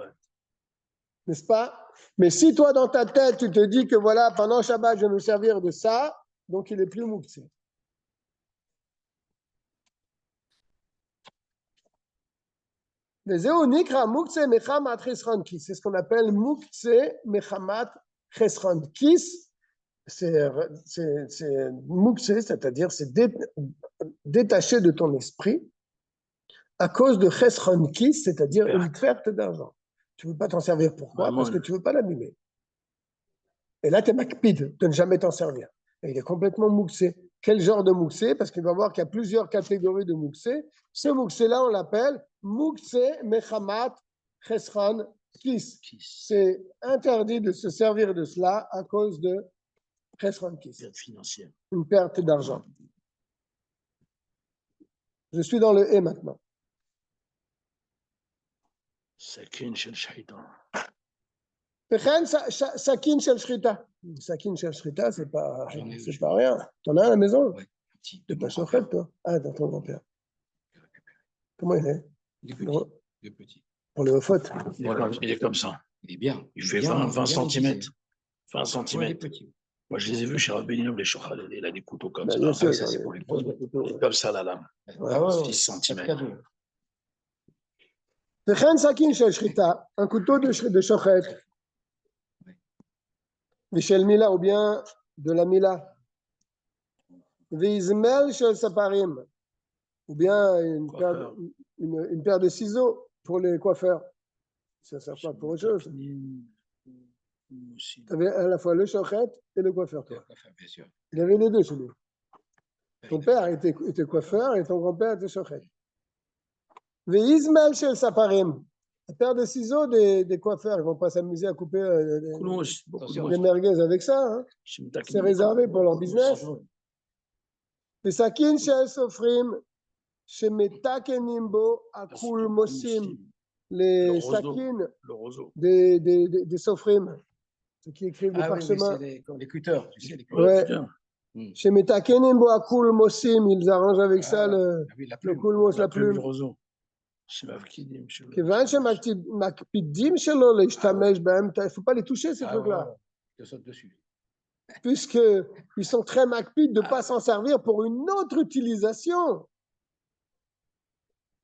N'est-ce pas? Mais si toi, dans ta tête, tu te dis que voilà, pendant Shabbat, je vais me servir de ça, donc il n'est plus mukse. C'est ce qu'on appelle mukse mechamat chesron kis. C'est mukse, c'est-à-dire c'est détaché de ton esprit à cause de chesron kis, c'est-à-dire une perte d'argent. Tu ne veux pas t'en servir. Pourquoi? Parce que tu ne veux pas l'abîmer. Et là, tu es makpid de ne jamais t'en servir. Et il est complètement mukse. Quel genre de mukse? Parce qu'il va voir qu'il y a plusieurs catégories de mukse. Ce mukse-là, on l'appelle mukse mechamat chesron kis. C'est interdit de se servir de cela à cause de chesron kis. Perte financière. Une perte d'argent. Je suis dans le « et » maintenant. Sakin shel shahita. Sakin shel shrita. Sakin shel shrita, c'est pas rien. T'en as à la maison? Ouais, t'es pas chauffette, toi? Ah, dans ton grand-père. Comment il est? Il est petit. Il est petit. Pour le faute. Il est comme ça. Il est bien. Il fait 20 cm. 20 Ouais, il cm. est petit. Moi, je les ai vus chez Rabbeinu, les Shochal, il a des couteaux comme ça. Bien sûr, ça, c'est pour les couteaux. Et comme ça, la lame. Ouais. 6 cm. Sakin shel shrita, un couteau de shochet. Michel Mila, ou bien de la Mila. Vizmel shel saparim, ou bien une paire de ciseaux pour les coiffeurs. Ça ne sert pas pour autre chose. Tu avais à la fois le shochet et le coiffeur, toi. Bien sûr. Il avait les deux chez lui. Ton père était coiffeur et ton grand-père était shochet. Vizmel shel saparim. La paire de ciseaux des coiffeurs, ils ne vont pas s'amuser à couper des merguez avec ça. Hein. C'est réservé pour leur business. Les sakin shel sofrim, shemetakenim bo akul mosim. Les sakines des sofrim, ceux qui écrivent des parchemins. Oui, c'est les cutters, tu sais. Les cutters. Shemetakenim bo akul mosim, ils arrangent avec ça le kulmos, la plume. כיוון שמקפידים שלא להשתמש בהם, il ne faut pas les toucher ces trucs-là. Puisqu'ils sont très makpid de ne pas s'en servir pour une autre utilisation.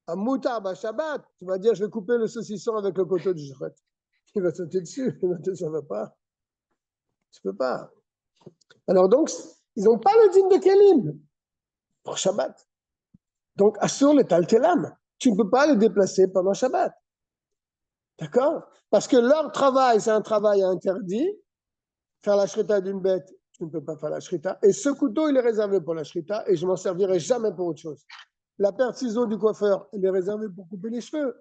À Moutar Shabbat, tu vas dire je vais couper le saucisson avec le couteau du shochet. Il va sauter dessus, il va dire ça ne va pas. Tu ne peux pas. Alors donc, ils n'ont pas le din de Kelim pour Shabbat. Donc, assure le taltelam. Tu ne peux pas les déplacer pendant Shabbat. D'accord? Parce que leur travail, c'est un travail interdit. Faire la shrita d'une bête, tu ne peux pas faire la shrita. Et ce couteau, il est réservé pour la shrita et je ne m'en servirai jamais pour autre chose. La paire de ciseaux du coiffeur, elle est réservée pour couper les cheveux.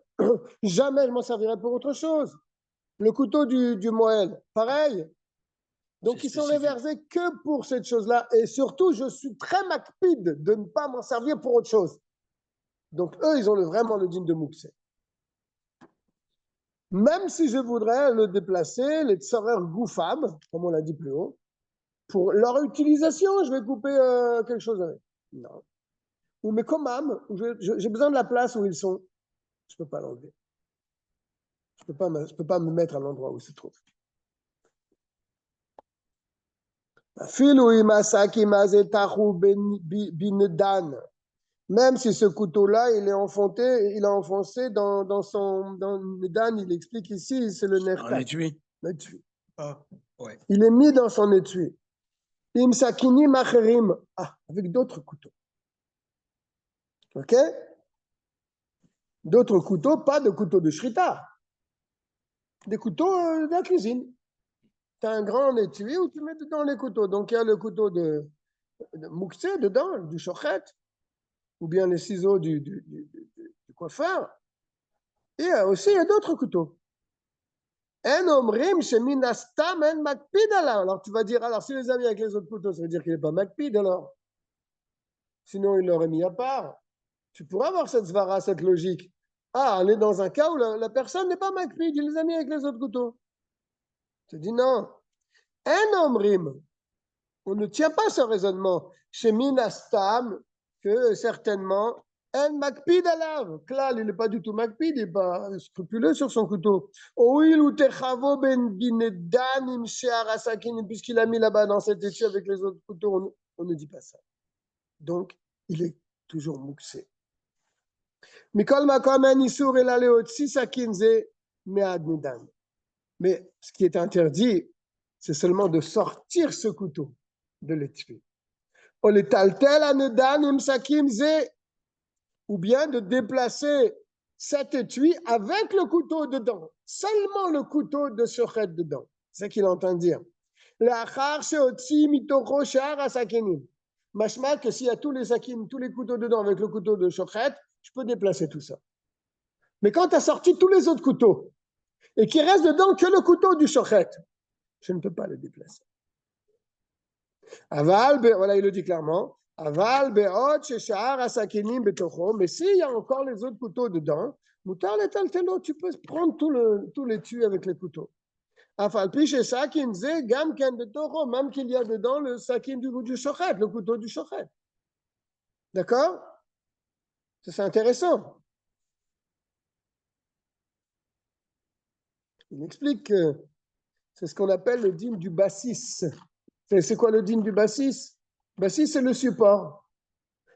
Jamais je m'en servirai pour autre chose. Le couteau du Moël, pareil. Donc, ils sont réservés que pour cette chose-là. Et surtout, je suis très makpid de ne pas m'en servir pour autre chose. Donc, eux, ils ont vraiment le din de Mukse. Même si je voudrais le déplacer, les tsarer goufam, comme on l'a dit plus haut, pour leur utilisation, je vais couper quelque chose avec. Non. Ou mes komam, j'ai besoin de la place où ils sont. Je ne peux pas l'enlever. Je ne peux pas me mettre à l'endroit où ils se trouvent. Même si ce couteau-là, il est enfoncé dans son nedan, il explique ici, c'est le nerf. Un étui. Ouais. Il est mis dans son étui. Imsakini macherim. Avec d'autres couteaux. Ok? D'autres couteaux, pas de couteaux de shrita. Des couteaux de la cuisine. Tu as un grand étui où tu mets dedans les couteaux. Donc, il y a le couteau de mukse dedans, du shochet. ou bien les ciseaux du coiffeur. Et aussi, il y a d'autres couteaux. Alors tu vas dire, alors si les amis avec les autres couteaux, ça veut dire qu'il n'est pas makpid alors. Sinon, il l'aurait mis à part. Tu pourrais avoir cette svara, cette logique. Ah, on est dans un cas où la personne n'est pas makpid, il les a mis avec les autres couteaux. Tu dis non. On ne tient pas ce raisonnement. Chez Minastam, que certainement, un makpid alav. Klal, il n'est pas du tout makpid, il n'est pas scrupuleux sur son couteau. Puisqu'il a mis là-bas dans cette étui avec les autres couteaux, on ne dit pas ça. Donc, il est toujours mouxé. Mikol makom en isur el aleotsi sakinze mead nidan. Mais ce qui est interdit, c'est seulement de sortir ce couteau de l'étui. Ou bien de déplacer cet étui avec le couteau dedans. Seulement le couteau de shochet dedans. C'est ce qu'il entend dire. Mashma que s'il y a tous les sakim, tous les couteaux dedans avec le couteau de shochet, je peux déplacer tout ça. Mais quand tu as sorti tous les autres couteaux et qu'il reste dedans que le couteau du shochet, je ne peux pas le déplacer. Aval, voilà, il le dit clairement. Aval, be'ot, sheshar, asakinim, betocho. Mais s'il y a encore les autres couteaux dedans, mutar le taltelo, tu peux prendre tout l'étui avec les couteaux. Afal, piche sakin, ze, gam, ken, betocho, même qu'il y a dedans le sakin du shochet, le couteau du shochet. D'accord? Ça, c'est intéressant. Il explique que c'est ce qu'on appelle le dîme du bassis. C'est quoi le dîme du bassis? Bassis, c'est le support.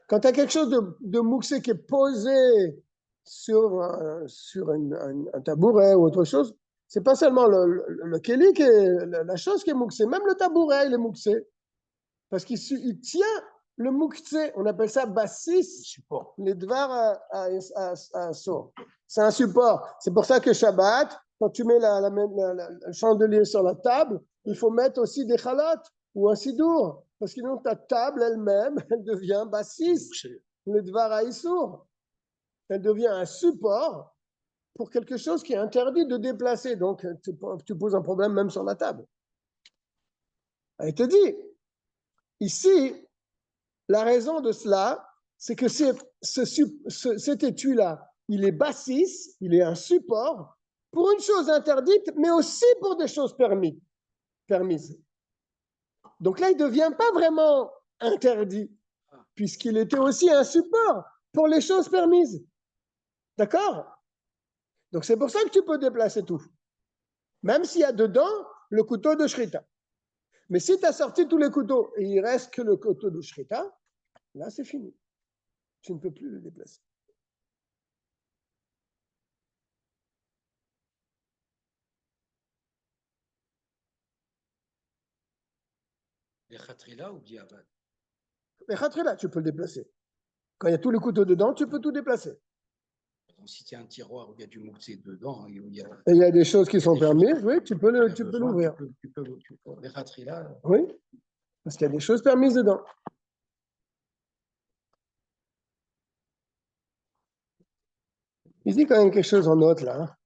Quand tu as quelque chose de mouxé qui est posé sur un tabouret ou autre chose, c'est pas seulement le kéli qui est la chose qui est mouxée, même le tabouret, il est mouxé. Parce qu'il tient le mouxé, on appelle ça bassis, les dvar à sort. C'est un support. C'est pour ça que Shabbat, quand tu mets le chandelier sur la table, il faut mettre aussi des chalotes ou un sidour. Parce que sinon, ta table elle-même, elle devient bassis, le dvar à issour. Elle devient un support pour quelque chose qui est interdit de déplacer. Donc, tu poses un problème même sur la table. Elle te dit, ici, la raison de cela, c'est que cet étui-là, il est bassis, il est un support pour une chose interdite, mais aussi pour des choses permises. Donc là, il ne devient pas vraiment interdit, puisqu'il était aussi un support pour les choses permises. D'accord? Donc c'est pour ça que tu peux déplacer tout. Même s'il y a dedans le couteau de Shrita. Mais si tu as sorti tous les couteaux et il ne reste que le couteau de Shrita, là c'est fini. Tu ne peux plus le déplacer. Les khatrila ou diavad? Les khatrila, tu peux le déplacer. Quand il y a tous les couteaux dedans, tu peux tout déplacer. Donc, si tu as un tiroir où il y a du mouxé dedans, et où il y a des choses qui sont permises, oui, tu peux l'ouvrir. Les khatrila. Oui, parce qu'il y a des choses permises dedans. Il dit quand même quelque chose en note là. Hein.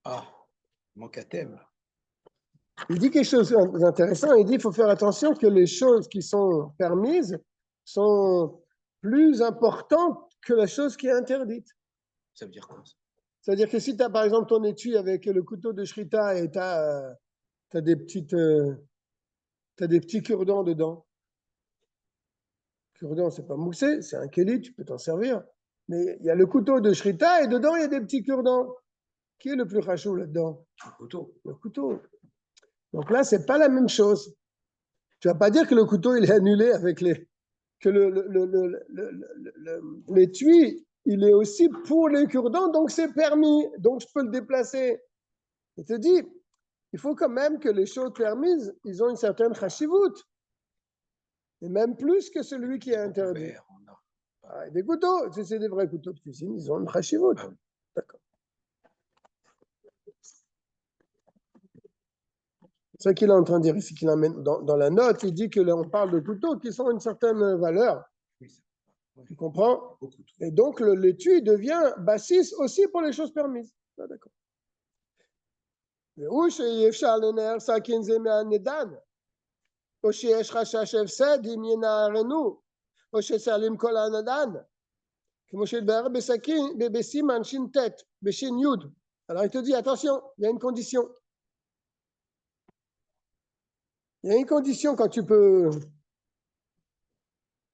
Ah, manque à thème. Il dit quelque chose d'intéressant. Il dit qu'il faut faire attention que les choses qui sont permises sont plus importantes que la chose qui est interdite. Ça veut dire quoi ça? C'est-à-dire que si tu as par exemple ton étui avec le couteau de Shrita et tu as des petits cure-dents dedans. Cure-dents, c'est pas moussé, c'est un kéli, tu peux t'en servir. Mais il y a le couteau de Shrita et dedans il y a des petits cure-dents. Qui est le plus rachou là-dedans? Le couteau. Le couteau. Donc là, c'est pas la même chose. Tu vas pas dire que le couteau il est annulé avec que l'étui il est aussi pour les cure-dents, donc c'est permis, donc je peux le déplacer. Il te dit, il faut quand même que les choses permises, ils ont une certaine chashivut. Et même plus que celui qui est interdit. Des couteaux, si c'est des vrais couteaux de cuisine, ils ont une chashivut. D'accord. C'est ce qu'il est en train de dire ici, qu'il amène dans la note, il dit que là, on parle de couteaux qui sont une certaine valeur. Oui, ça va. Tu comprends? Beaucoup trop. Et donc, l'étui devient bassis aussi pour les choses permises. Ah, d'accord. והוא שאי אפשר לנער סכין זה מהנדן, או שיש חשש הפסד אם ינערנו, או שצריך כל הנדן, כמו שהתבהר בסימן ש"ט, בש"י. Alors il te dit, attention, il y a une condition. Il y a une condition quand tu peux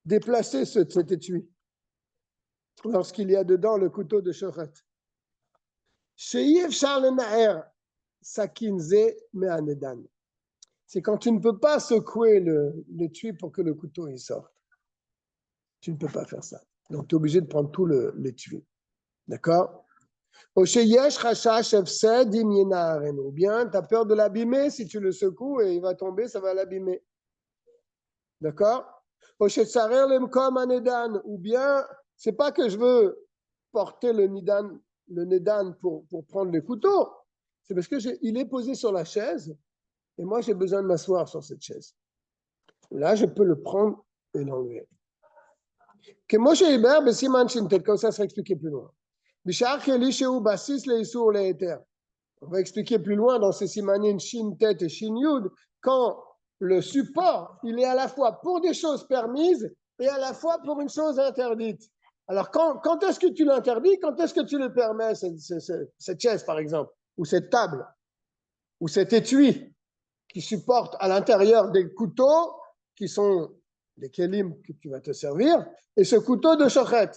déplacer cet étui, lorsqu'il y a dedans le couteau de shochet. שאי אפשר לנער סכין זה מהנדן. C'est quand tu ne peux pas secouer l'étui pour que le couteau il sorte. Tu ne peux pas faire ça. Donc, tu es obligé de prendre tout l'étui. D'accord? Ou bien, tu as peur de l'abîmer. Si tu le secoues et il va tomber, ça va l'abîmer. D'accord? Ou bien, c'est pas que je veux porter le nedan pour prendre le couteau. C'est parce qu'il est posé sur la chaise et moi, j'ai besoin de m'asseoir sur cette chaise. Là, je peux le prendre et l'enlever. Que Moshe Iber, Besiman Shintet, comme ça sera expliqué plus loin. Bishar Kelishu Basis Leisur Leeter. On va expliquer plus loin dans ces simanim Shintet et Shin Yud, quand le support, il est à la fois pour des choses permises et à la fois pour une chose interdite. Alors, quand est-ce que tu l'interdis? Quand est-ce que tu le permets, cette chaise, par exemple, ou cette table, ou cet étui qui supporte à l'intérieur des couteaux qui sont des kelim que tu vas te servir, et ce couteau de shochet.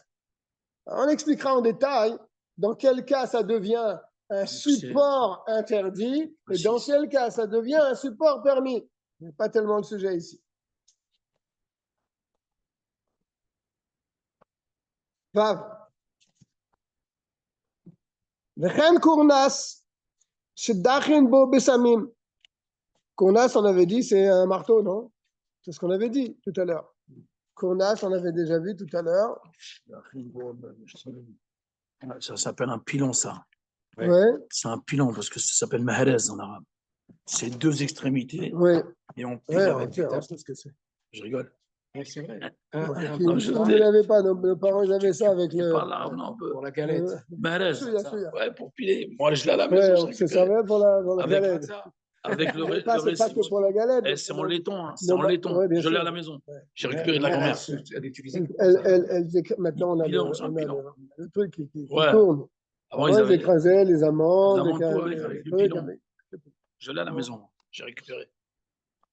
On expliquera en détail dans quel cas ça devient un support interdit et dans quel cas ça devient un support permis. Ce n'est pas tellement le sujet ici. Vav. V'chen kurnas shedachin bo besamim. Kurnas, on avait dit, c'est un marteau, non? C'est ce qu'on avait dit tout à l'heure. Kurnas, on avait déjà vu tout à l'heure. Ça s'appelle un pilon, ça. Ouais. C'est un pilon parce que ça s'appelle maherez en arabe. C'est deux extrémités. Oui. Et on pile Ouais, avec. on sait ce que c'est. Je rigole. Oui, c'est vrai. Vous ne l'avez pas, nos parents ils avaient ça avec le. Par là, on peut. Pour la galette. Maherez. Souya. Ouais, pour piler. Moi, je l'ai à la maison. Ouais, c'est ça, ouais, pour la galette. Avec le C'est pas que pour la galette. c'est en laiton. C'est en laiton. Ouais, je l'ai à la maison. Ouais. J'ai récupéré de la grand-mère. Maintenant, on a le truc qui ouais. tourne. Avant, ils écrasaient les amandes. Avec le pilon. Je l'ai à la maison. J'ai récupéré.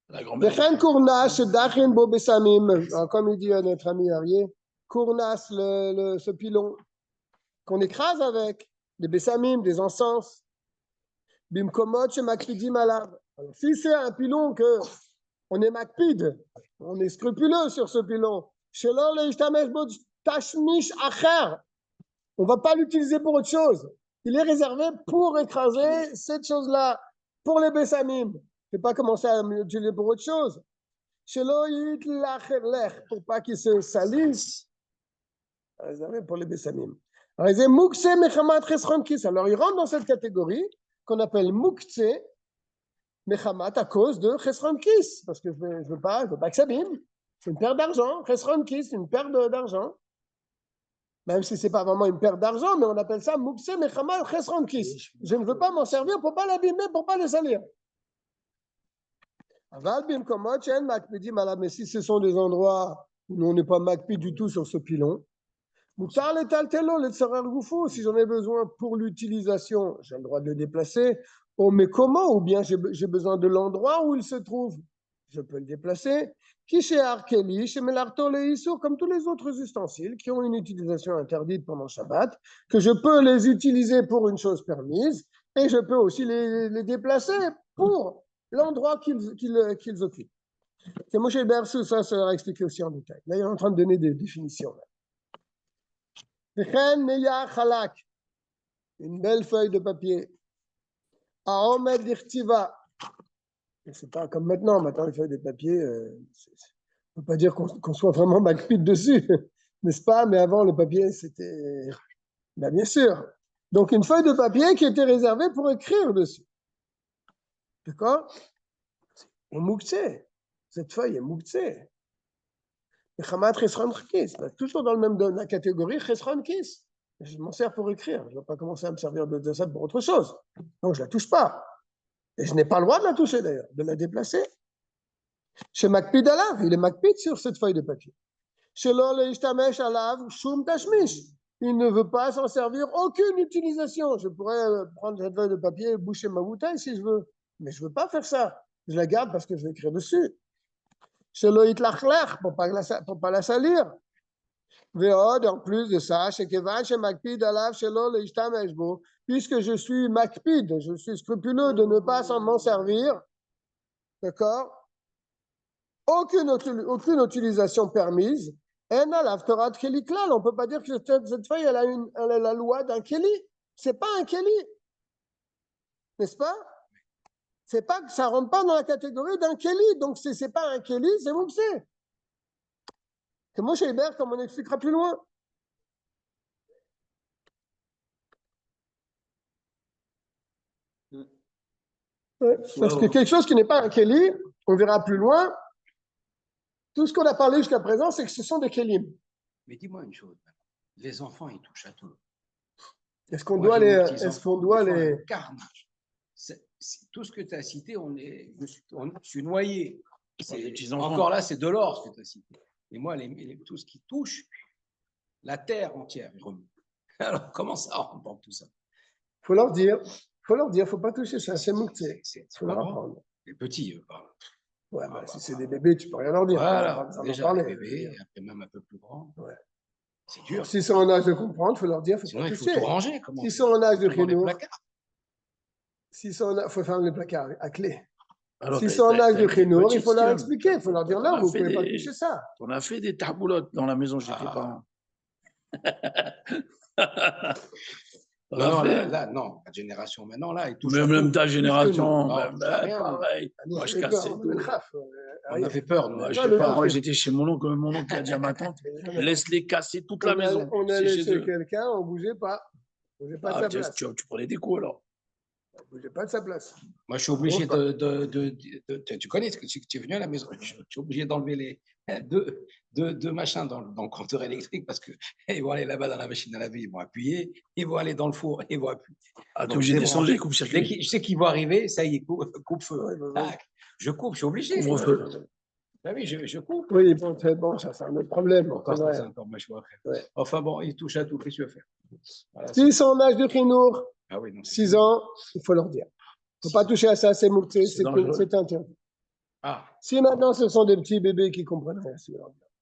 La grand-mère. Comme il dit notre ami Arié, Kournas, ce pilon qu'on écrase avec des bessamim, des encens. Bimkomot chez Makpidim alav. Si c'est un pilon que on est makpid, on est scrupuleux sur ce pilon, on ne va pas l'utiliser pour autre chose. Il est réservé pour écraser cette chose-là, pour les bessamim. Je ne vais pas commencer à l'utiliser pour autre chose. Pour pas qu'il se salisse. Réservé pour les bessamim. Alors, il rentre dans cette catégorie qu'on appelle Moukse Mechamat à cause de Chesron Kis, parce que je veux pas que ça abîme. C'est une perte d'argent. Chesron Kis, une perte d'argent. Même si ce n'est pas vraiment une perte d'argent, mais on appelle ça Moukse Mechamat Chesron Kis. Je ne veux pas m'en servir pour ne pas l'abîmer, pour ne pas le salir. Mais si ce sont des endroits où on n'est pas makpi du tout sur ce pilon, si j'en ai besoin pour l'utilisation, j'ai le droit de le déplacer. Oh, mais comment? Ou bien j'ai besoin de l'endroit où il se trouve. Je peux le déplacer. Comme tous les autres ustensiles qui ont une utilisation interdite pendant Shabbat, que je peux les utiliser pour une chose permise, et je peux aussi les déplacer pour l'endroit qu'ils occupent. C'est Moshe Bersou, ça sera expliqué aussi en détail. Là, il est en train de donner des définitions. Là. Une belle feuille de papier. Aomed d'Irtiva. C'est pas comme maintenant. Maintenant, les feuilles de papier, on ne peut pas dire qu'on soit vraiment makpid dessus, n'est-ce pas? Mais avant, le papier, c'était. Ben, bien sûr. Donc, une feuille de papier qui était réservée pour écrire dessus. D'accord? Et mouktsé. Cette feuille est mouktsé. Mechamat Chesron Kis. Toujours dans la catégorie Chesron Kis. Je m'en sers pour écrire. Je ne vais pas commencer à me servir de ça pour autre chose. Donc, je ne la touche pas. Et je n'ai pas le droit de la toucher d'ailleurs, de la déplacer. Chez Makpid Alav, il est Makpid sur cette feuille de papier. Chez Lol Ishtamesh Alav, Shum Tashmish. Il ne veut pas s'en servir, aucune utilisation. Je pourrais prendre cette feuille de papier et boucher ma bouteille si je veux. Mais je ne veux pas faire ça. Je la garde parce que je vais écrire dessus. Chez Loït Lachlech, pour ne pas la salir. Veod, en plus de ça, chez Kevan, chez Makpid Alav, chez Lol Ishtamesh Bo, puisque je suis Makpid, je suis scrupuleux de ne pas m'en servir. D'accord? Aucune utilisation permise. On ne peut pas dire que cette feuille elle a la loi d'un Keli. Ce n'est pas un Keli. N'est-ce pas? Ça ne rentre pas dans la catégorie d'un Keli. Donc, ce n'est pas un Keli, c'est vous que c'est. C'est moi chez Hébert, comme on expliquera plus loin. Ouais, parce que quelque chose qui n'est pas un Keli, on verra plus loin. Tout ce qu'on a parlé jusqu'à présent, c'est que ce sont des Kelim. Mais dis-moi une chose, les enfants, ils touchent à tout. Est-ce qu'on doit les... Carnage. Tout ce que tu as cité, je suis noyé. Encore là, c'est de l'or ce que tu as cité. Et moi, tout ce qui touche, la terre entière, il remonte. Alors, comment ça rentre dans tout ça? Il faut leur dire, faut pas toucher ça, c'est mouté. Il faut leur apprendre. Les petits, pardon. Ouais, si c'est des bébés, tu peux rien leur dire. Voilà, déjà les bébés, après même un peu plus grands. Ouais. C'est dur. S'ils sont en âge de comprendre, il faut leur dire, faut sinon, pas il faut toucher. tout ranger. S'ils sont en âge de chinour, il faut fermer les placards à clé. Alors, s'ils sont en âge de chinour, il faut leur expliquer, il faut leur dire non, vous ne pouvez pas toucher ça. On a fait des tarboulottes dans la maison, j'étais pas. Non, là, non, la génération maintenant, là, ils touchent. Même ta génération, pareil. Moi, je cassais tout. On avait peur. Moi, j'étais chez mon oncle a dit à ma tante, laisse-les casser toute la maison. On allait chez quelqu'un, on ne bougeait pas. On ne bougeait pas de sa place. Tu prenais des coups alors. On ne bougeait pas de sa place. Moi, je suis obligé tu connais, tu es venu à la maison, je suis obligé d'enlever les deux machins dans le compteur électrique parce qu'ils vont aller là-bas dans la machine à laver, ils vont appuyer, ils vont aller dans le four, ils vont appuyer. Ah, tu es obligé de descendre les coupes-circuits. Je sais qu'ils vont arriver, ça y est, coupe-feu. Je coupe, je suis obligé. Ah oui, je coupe. Oui, bon, ça, c'est un autre problème. C'est encore ma choix. Ouais. Enfin bon, il touche à tout, qu'est-ce que tu veux faire? Voilà, s'ils sont en âge de chinour, 6 ans, il faut leur dire. Il ne faut pas toucher à ça, c'est mouté, c'est interdit. Ah. Si maintenant ce sont des petits bébés qui comprennent rien, tu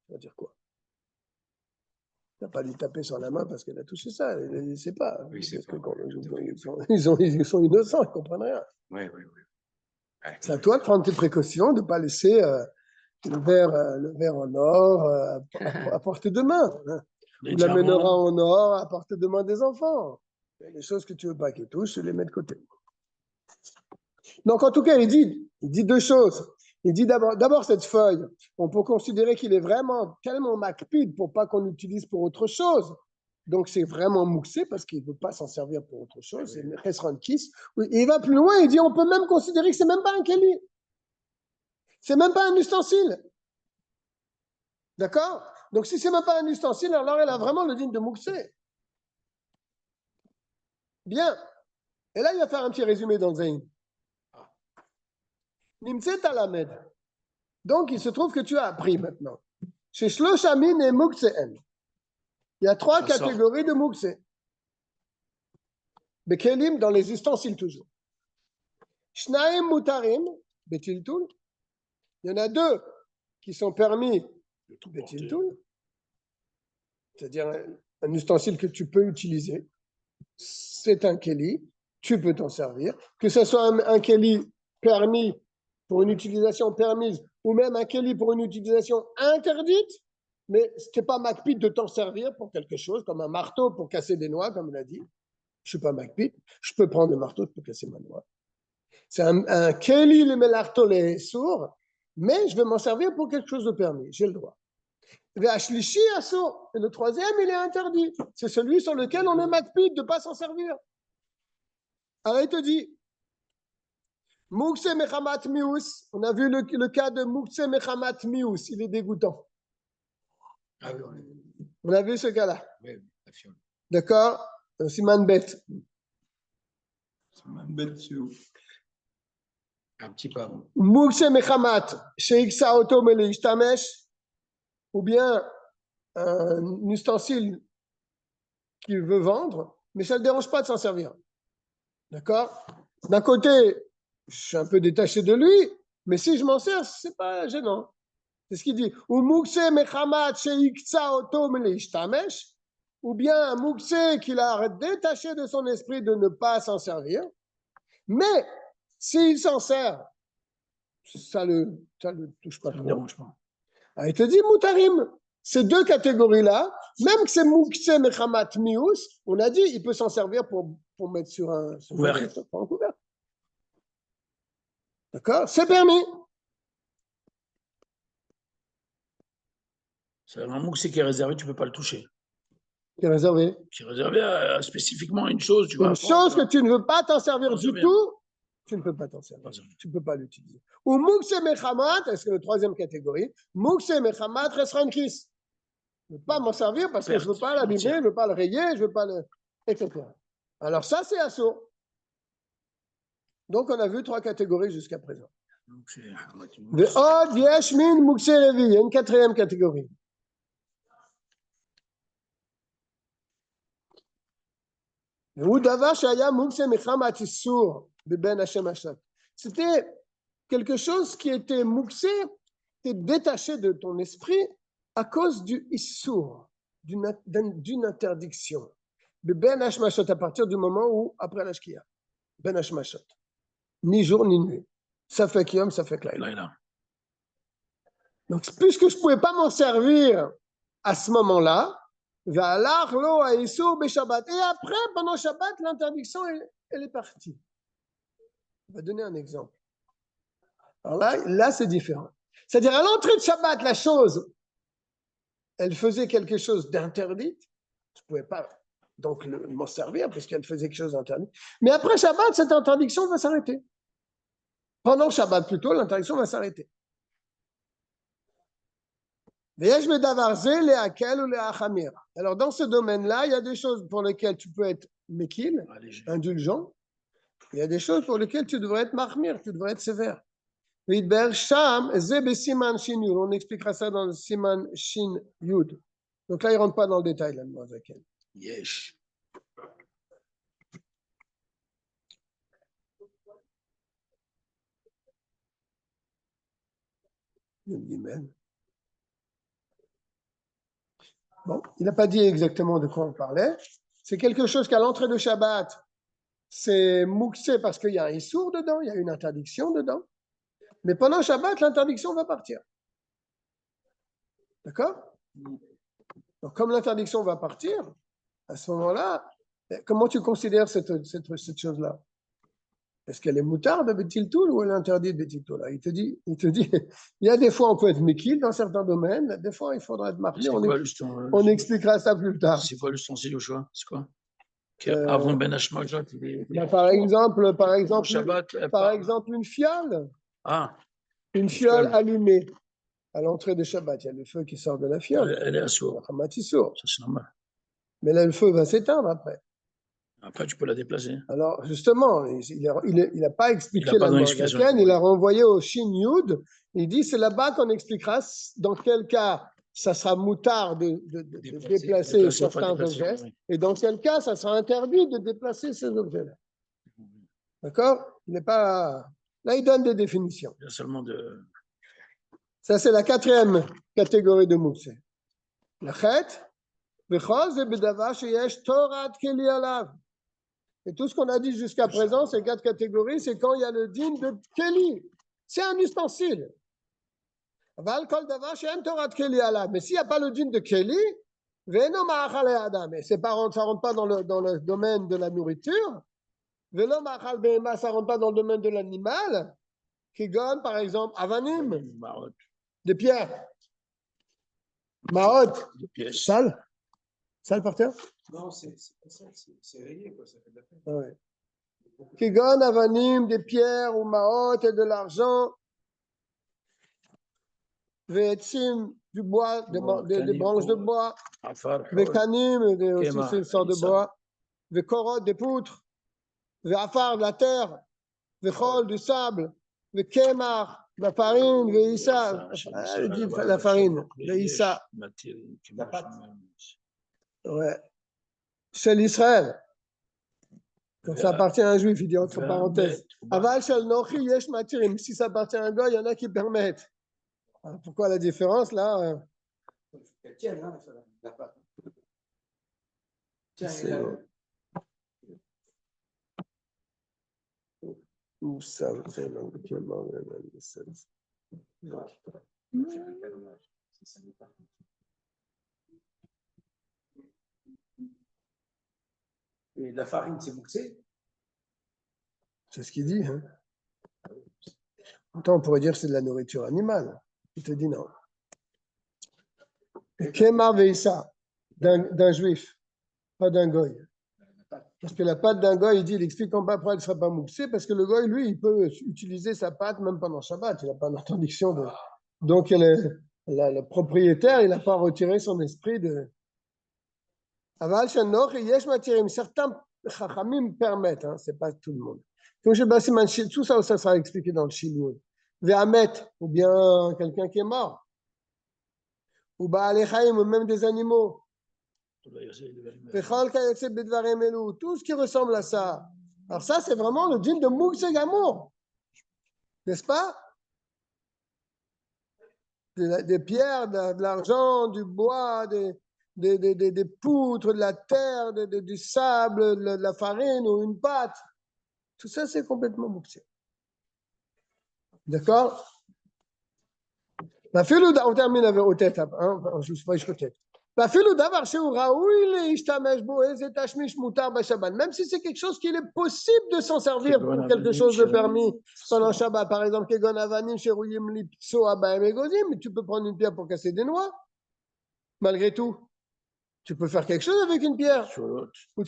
vas dire quoi? Tu n'as pas lui taper sur la main parce qu'elle a touché ça, il ne sait pas. Oui, c'est pas. Ils sont innocents, ils ne comprennent rien. Oui. C'est à toi de prendre tes précautions, de ne pas laisser le verre en or à portée de main. Hein. Ou la menorah en or à portée de main des enfants. Les choses que tu ne veux pas qu'ils touchent, tu les mets de côté. Donc, en tout cas, il dit 2 choses. Il dit d'abord cette feuille, on peut considérer qu'il est vraiment tellement makpid pour pas qu'on l'utilise pour autre chose. Donc, c'est vraiment mouxé parce qu'il ne veut pas s'en servir pour autre chose. C'est Chesron Kis. Il va plus loin, il dit on peut même considérer que ce n'est même pas un keli. C'est même pas un ustensile. D'accord? Donc, si ce n'est même pas un ustensile, alors elle a vraiment le digne de mouxé. Bien. Et là, il va faire un petit résumé dans Zayn. Nimtset alamed. Donc, il se trouve que tu as appris maintenant. Chez Shloshamin et Mukse'en. Il y a 3 catégories de Mukse. Bekelim dans les ustensiles toujours. Shnaim Mutarim, Betiltul. Il y en a 2 qui sont permis Betiltul. C'est-à-dire un ustensile que tu peux utiliser. C'est un Keli. Tu peux t'en servir. Que ce soit un Keli permis pour une utilisation permise, ou même un Keli pour une utilisation interdite, mais ce n'est pas makpid de t'en servir pour quelque chose, comme un marteau pour casser des noix, comme il a dit. Je ne suis pas makpid, je peux prendre le marteau, je peux casser ma noix. C'est un Keli, le melarto, les sourds, mais je vais m'en servir pour quelque chose de permis, j'ai le droit. Et le 3e, il est interdit. C'est celui sur lequel on est makpid de ne pas s'en servir. Alors il te dit, Mukse Mechamat Mius, on a vu le cas de Mukse Mechamat Mius, il est dégoûtant. Ah oui, On a vu ce cas-là. oui, la fiole. D'accord? Siman Bet. Un petit peu avant. Mukse Mechamat, Sheiksa Auto Melishtamesh, ou bien un ustensile qu'il veut vendre, mais ça ne le dérange pas de s'en servir. D'accord? D'un côté, je suis un peu détaché de lui, mais si je m'en sers, ce n'est pas gênant. C'est ce qu'il dit. Ou mukse mechamat sheikza oto melishtamesh, ou bien un mukse qu'il a détaché de son esprit de ne pas s'en servir, mais s'il s'en sert, ça le touche pas Ça ne me trop. dérange pas. Ah, il te dit mutarim. Ces deux catégories-là, même que c'est mukse mechamat mius, on a dit, il peut s'en servir pour mettre sur un couvert. D'accord? C'est permis. C'est un mot qui est réservé, tu ne peux pas le toucher. C'est réservé. C'est réservé à spécifiquement une chose. Tu Une chose que tu ne veux pas t'en servir du tout, tu ne peux pas t'en servir. Tu ne peux pas l'utiliser. Ou mukse mechamat, c'est la troisième catégorie, mukse mechamat resrankis. Je ne veux pas m'en servir parce que je ne veux pas l'abîmer, je ne veux pas le rayer, je ne veux pas le. etc. Alors ça, c'est assourd. Donc on a vu trois catégories jusqu'à présent. Ve'od yesh min mukse revi. Il y a une quatrième catégorie. C'était quelque chose qui était mouxé, qui était détaché de ton esprit à cause du issour, d'une interdiction. Ben hashmashot, à partir du moment où, après l'ashkia, ben hashmashot, ni jour ni nuit. Ça fait kiyom, ça fait klaïla. Donc, puisque je ne pouvais pas m'en servir à ce moment-là, et après, pendant Shabbat, l'interdiction, elle est partie. On va donner un exemple. Alors là c'est différent. C'est-à-dire, à l'entrée de Shabbat, la chose, elle faisait quelque chose d'interdit. Je ne pouvais pas donc m'en servir puisqu'elle faisait quelque chose d'interdit. Mais après Shabbat, cette interdiction va s'arrêter. Pendant Shabbat, plutôt, l'interdiction va s'arrêter. Alors, dans ce domaine-là, il y a des choses pour lesquelles tu peux être mekil, indulgent. Il y a des choses pour lesquelles tu devrais être mahmir, tu devrais être sévère. On expliquera ça dans le Siman Shin Yud. Donc là, il ne rentre pas dans le détail, là, Yesh. Bon, il n'a pas dit exactement de quoi on parlait. C'est quelque chose qu'à l'entrée de Shabbat, c'est mouxé parce qu'il y a un issour dedans, il y a une interdiction dedans. Mais pendant Shabbat, l'interdiction va partir. D'accord? Donc, comme l'interdiction va partir, à ce moment-là, comment tu considères cette chose-là? Est-ce qu'elle est moutarde de Betiltoul ou elle est interdite de Betiltoul? Il te dit, il y a des fois on peut être mekil dans certains domaines, des fois il faudra être marqué. On expliquera ça plus tard. C'est quoi l'ustensile au choix? C'est quoi? Avant Ben Hashmashot, par exemple, une fiole. Ah. Une fiole allumée. À l'entrée de Shabbat, il y a le feu qui sort de la fiole. Elle est assourde. Ça, c'est normal. Mais là, le feu va s'éteindre après. Après, tu peux la déplacer. Alors, justement, il n'a pas expliqué la Moazaken, il a renvoyé au Shin Yud. Il dit, c'est là-bas qu'on expliquera dans quel cas ça sera moutard de déplacer certains objets, et dans quel cas ça sera interdit de déplacer ces objets-là. D'accord? Il n'est pas... Là, il donne des définitions. Il y a seulement de... Ça, c'est la quatrième catégorie de mousse. La chet, et tout ce qu'on a dit jusqu'à présent, ces quatre catégories, c'est quand il y a le din de Keli. C'est un ustensile. Mais s'il n'y a pas le din de Keli, ça ne rentre pas dans le domaine de la nourriture. Ça ne rentre pas dans le domaine de l'animal. Kigon, par exemple, avanim, des pierres. Maot, sale. Sale par terre? Non, c'est rayé, quoi, ça fait de la peine. Ouais. Kigon, avanim, des pierres, ou maot et de l'argent. Ve'etzim du bois, des branches de bois, Afar, des canim, aussi Kema, c'est une sorte de Elissa. bois, des corottes, des poutres, des afar, de la terre, des chol, du sable, des kemar, de la farine, des issa, elle dit la farine, des issa, ouais, c'est l'Israël. Quand ça appartient à un juif, il dit entre parenthèses. Aval shel nochi yesh matirim. Si ça appartient à un gars, il y en a qui permettent. Alors, pourquoi la différence là? C'est où ça? Et la farine, c'est mouxé. C'est ce qu'il dit. Hein? Pourtant, on pourrait dire que c'est de la nourriture animale. Il te dit non. Kemar veissa d'un juif, pas d'un goy. Parce que la pâte d'un goy, il explique en bas pourquoi elle ne sera pas mouxée, parce que le goy, lui, il peut utiliser sa pâte même pendant Shabbat. Il n'a pas d'interdiction de. Donc, le propriétaire, il n'a pas retiré son esprit de. Aval Shannoch et Yesh Matirim. Certains chachamim permettent, hein, c'est pas tout le monde. Comme je sais, tout ça, ça sera expliqué dans le Shilioud. Ve'amet, ou bien quelqu'un qui est mort. Ou Ba'alei Chaim, ou même des animaux. Ve'chol kayotze bedvarim elu. Tout ce qui ressemble à ça. Alors ça, c'est vraiment le dîme de Mukse Gamour. N'est-ce pas? Des pierres, de l'argent, du bois, des poutres, de la terre, du sable, de la farine ou une pâte. Tout ça, c'est complètement mouxé. D'accord? On termine avec au tête. Je ne sais pas, je peut-être. Même si c'est quelque chose qu'il est possible de s'en servir pour quelque chose de permis pendant Shabbat, par exemple, tu peux prendre une pierre pour casser des noix, malgré tout. Tu peux faire quelque chose avec une pierre. Ou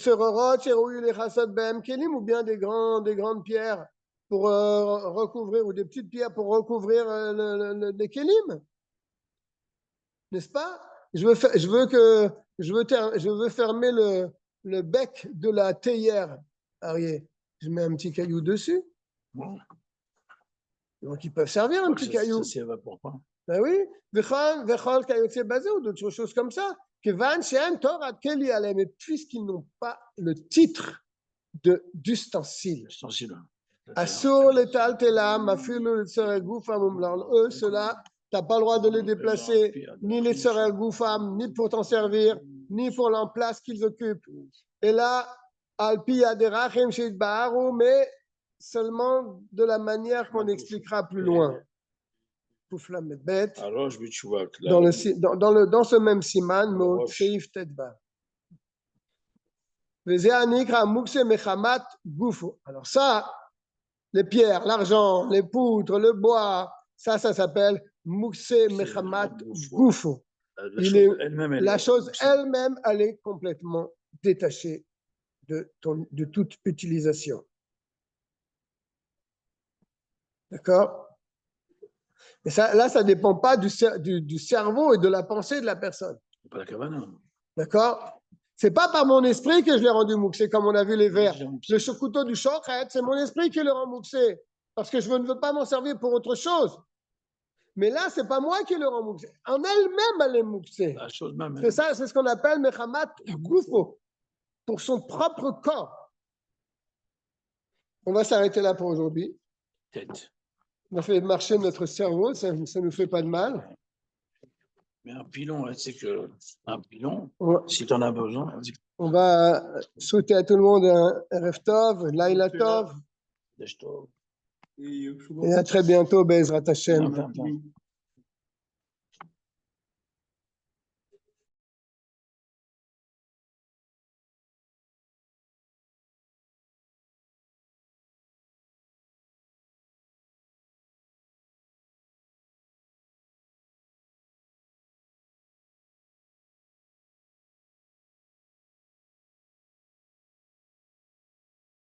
bien des grandes pierres pour recouvrir, ou des petites pierres pour recouvrir les kélim. N'est-ce pas? Je veux fermer le bec de la théière. Arié. Je mets un petit caillou dessus. Bon. Donc ils peuvent servir un petit caillou. Ça s'évapore pas. Ben oui. Vechol kayotse basé ou d'autres choses comme ça. Mais puisqu'ils n'ont pas le titre d'ustensile. Assur le taltelam, afilu le tserel goufam, eux, ceux-là, tu n'as pas le droit de les déplacer, ni les tserel goufam, ni pour t'en servir, ni pour l'emplace qu'ils occupent. Et là, alpi aderachem shit baharu, mais seulement de la manière qu'on expliquera plus loin. Alors, je vais voir dans ce même siman, mot seif tetba. Alors ça, les pierres, l'argent, les poutres, le bois, ça s'appelle Mukse Mechamat Goufo. La chose elle-même, elle est complètement détachée de toute utilisation. D'accord? Et ça, là, ça ne dépend pas du cerveau et de la pensée de la personne. D'accord? C'est pas par mon esprit que je l'ai rendu mouxé, comme on a vu les vers. Le couteau du shochet, c'est mon esprit qui le rend mouxé, parce que je ne veux pas m'en servir pour autre chose. Mais là, c'est pas moi qui le rend mouxé. En elle-même, elle est mouxée. C'est ça, c'est ce qu'on appelle mechamat goufo, pour son propre corps. On va s'arrêter là pour aujourd'hui. On a fait marcher notre cerveau, ça ne nous fait pas de mal. Mais un pilon, c'est que un pilon, si tu en as besoin. On va souhaiter à tout le monde un Erev Tov, Laila Tov. Et à très bientôt, Be'ezrat Hashem.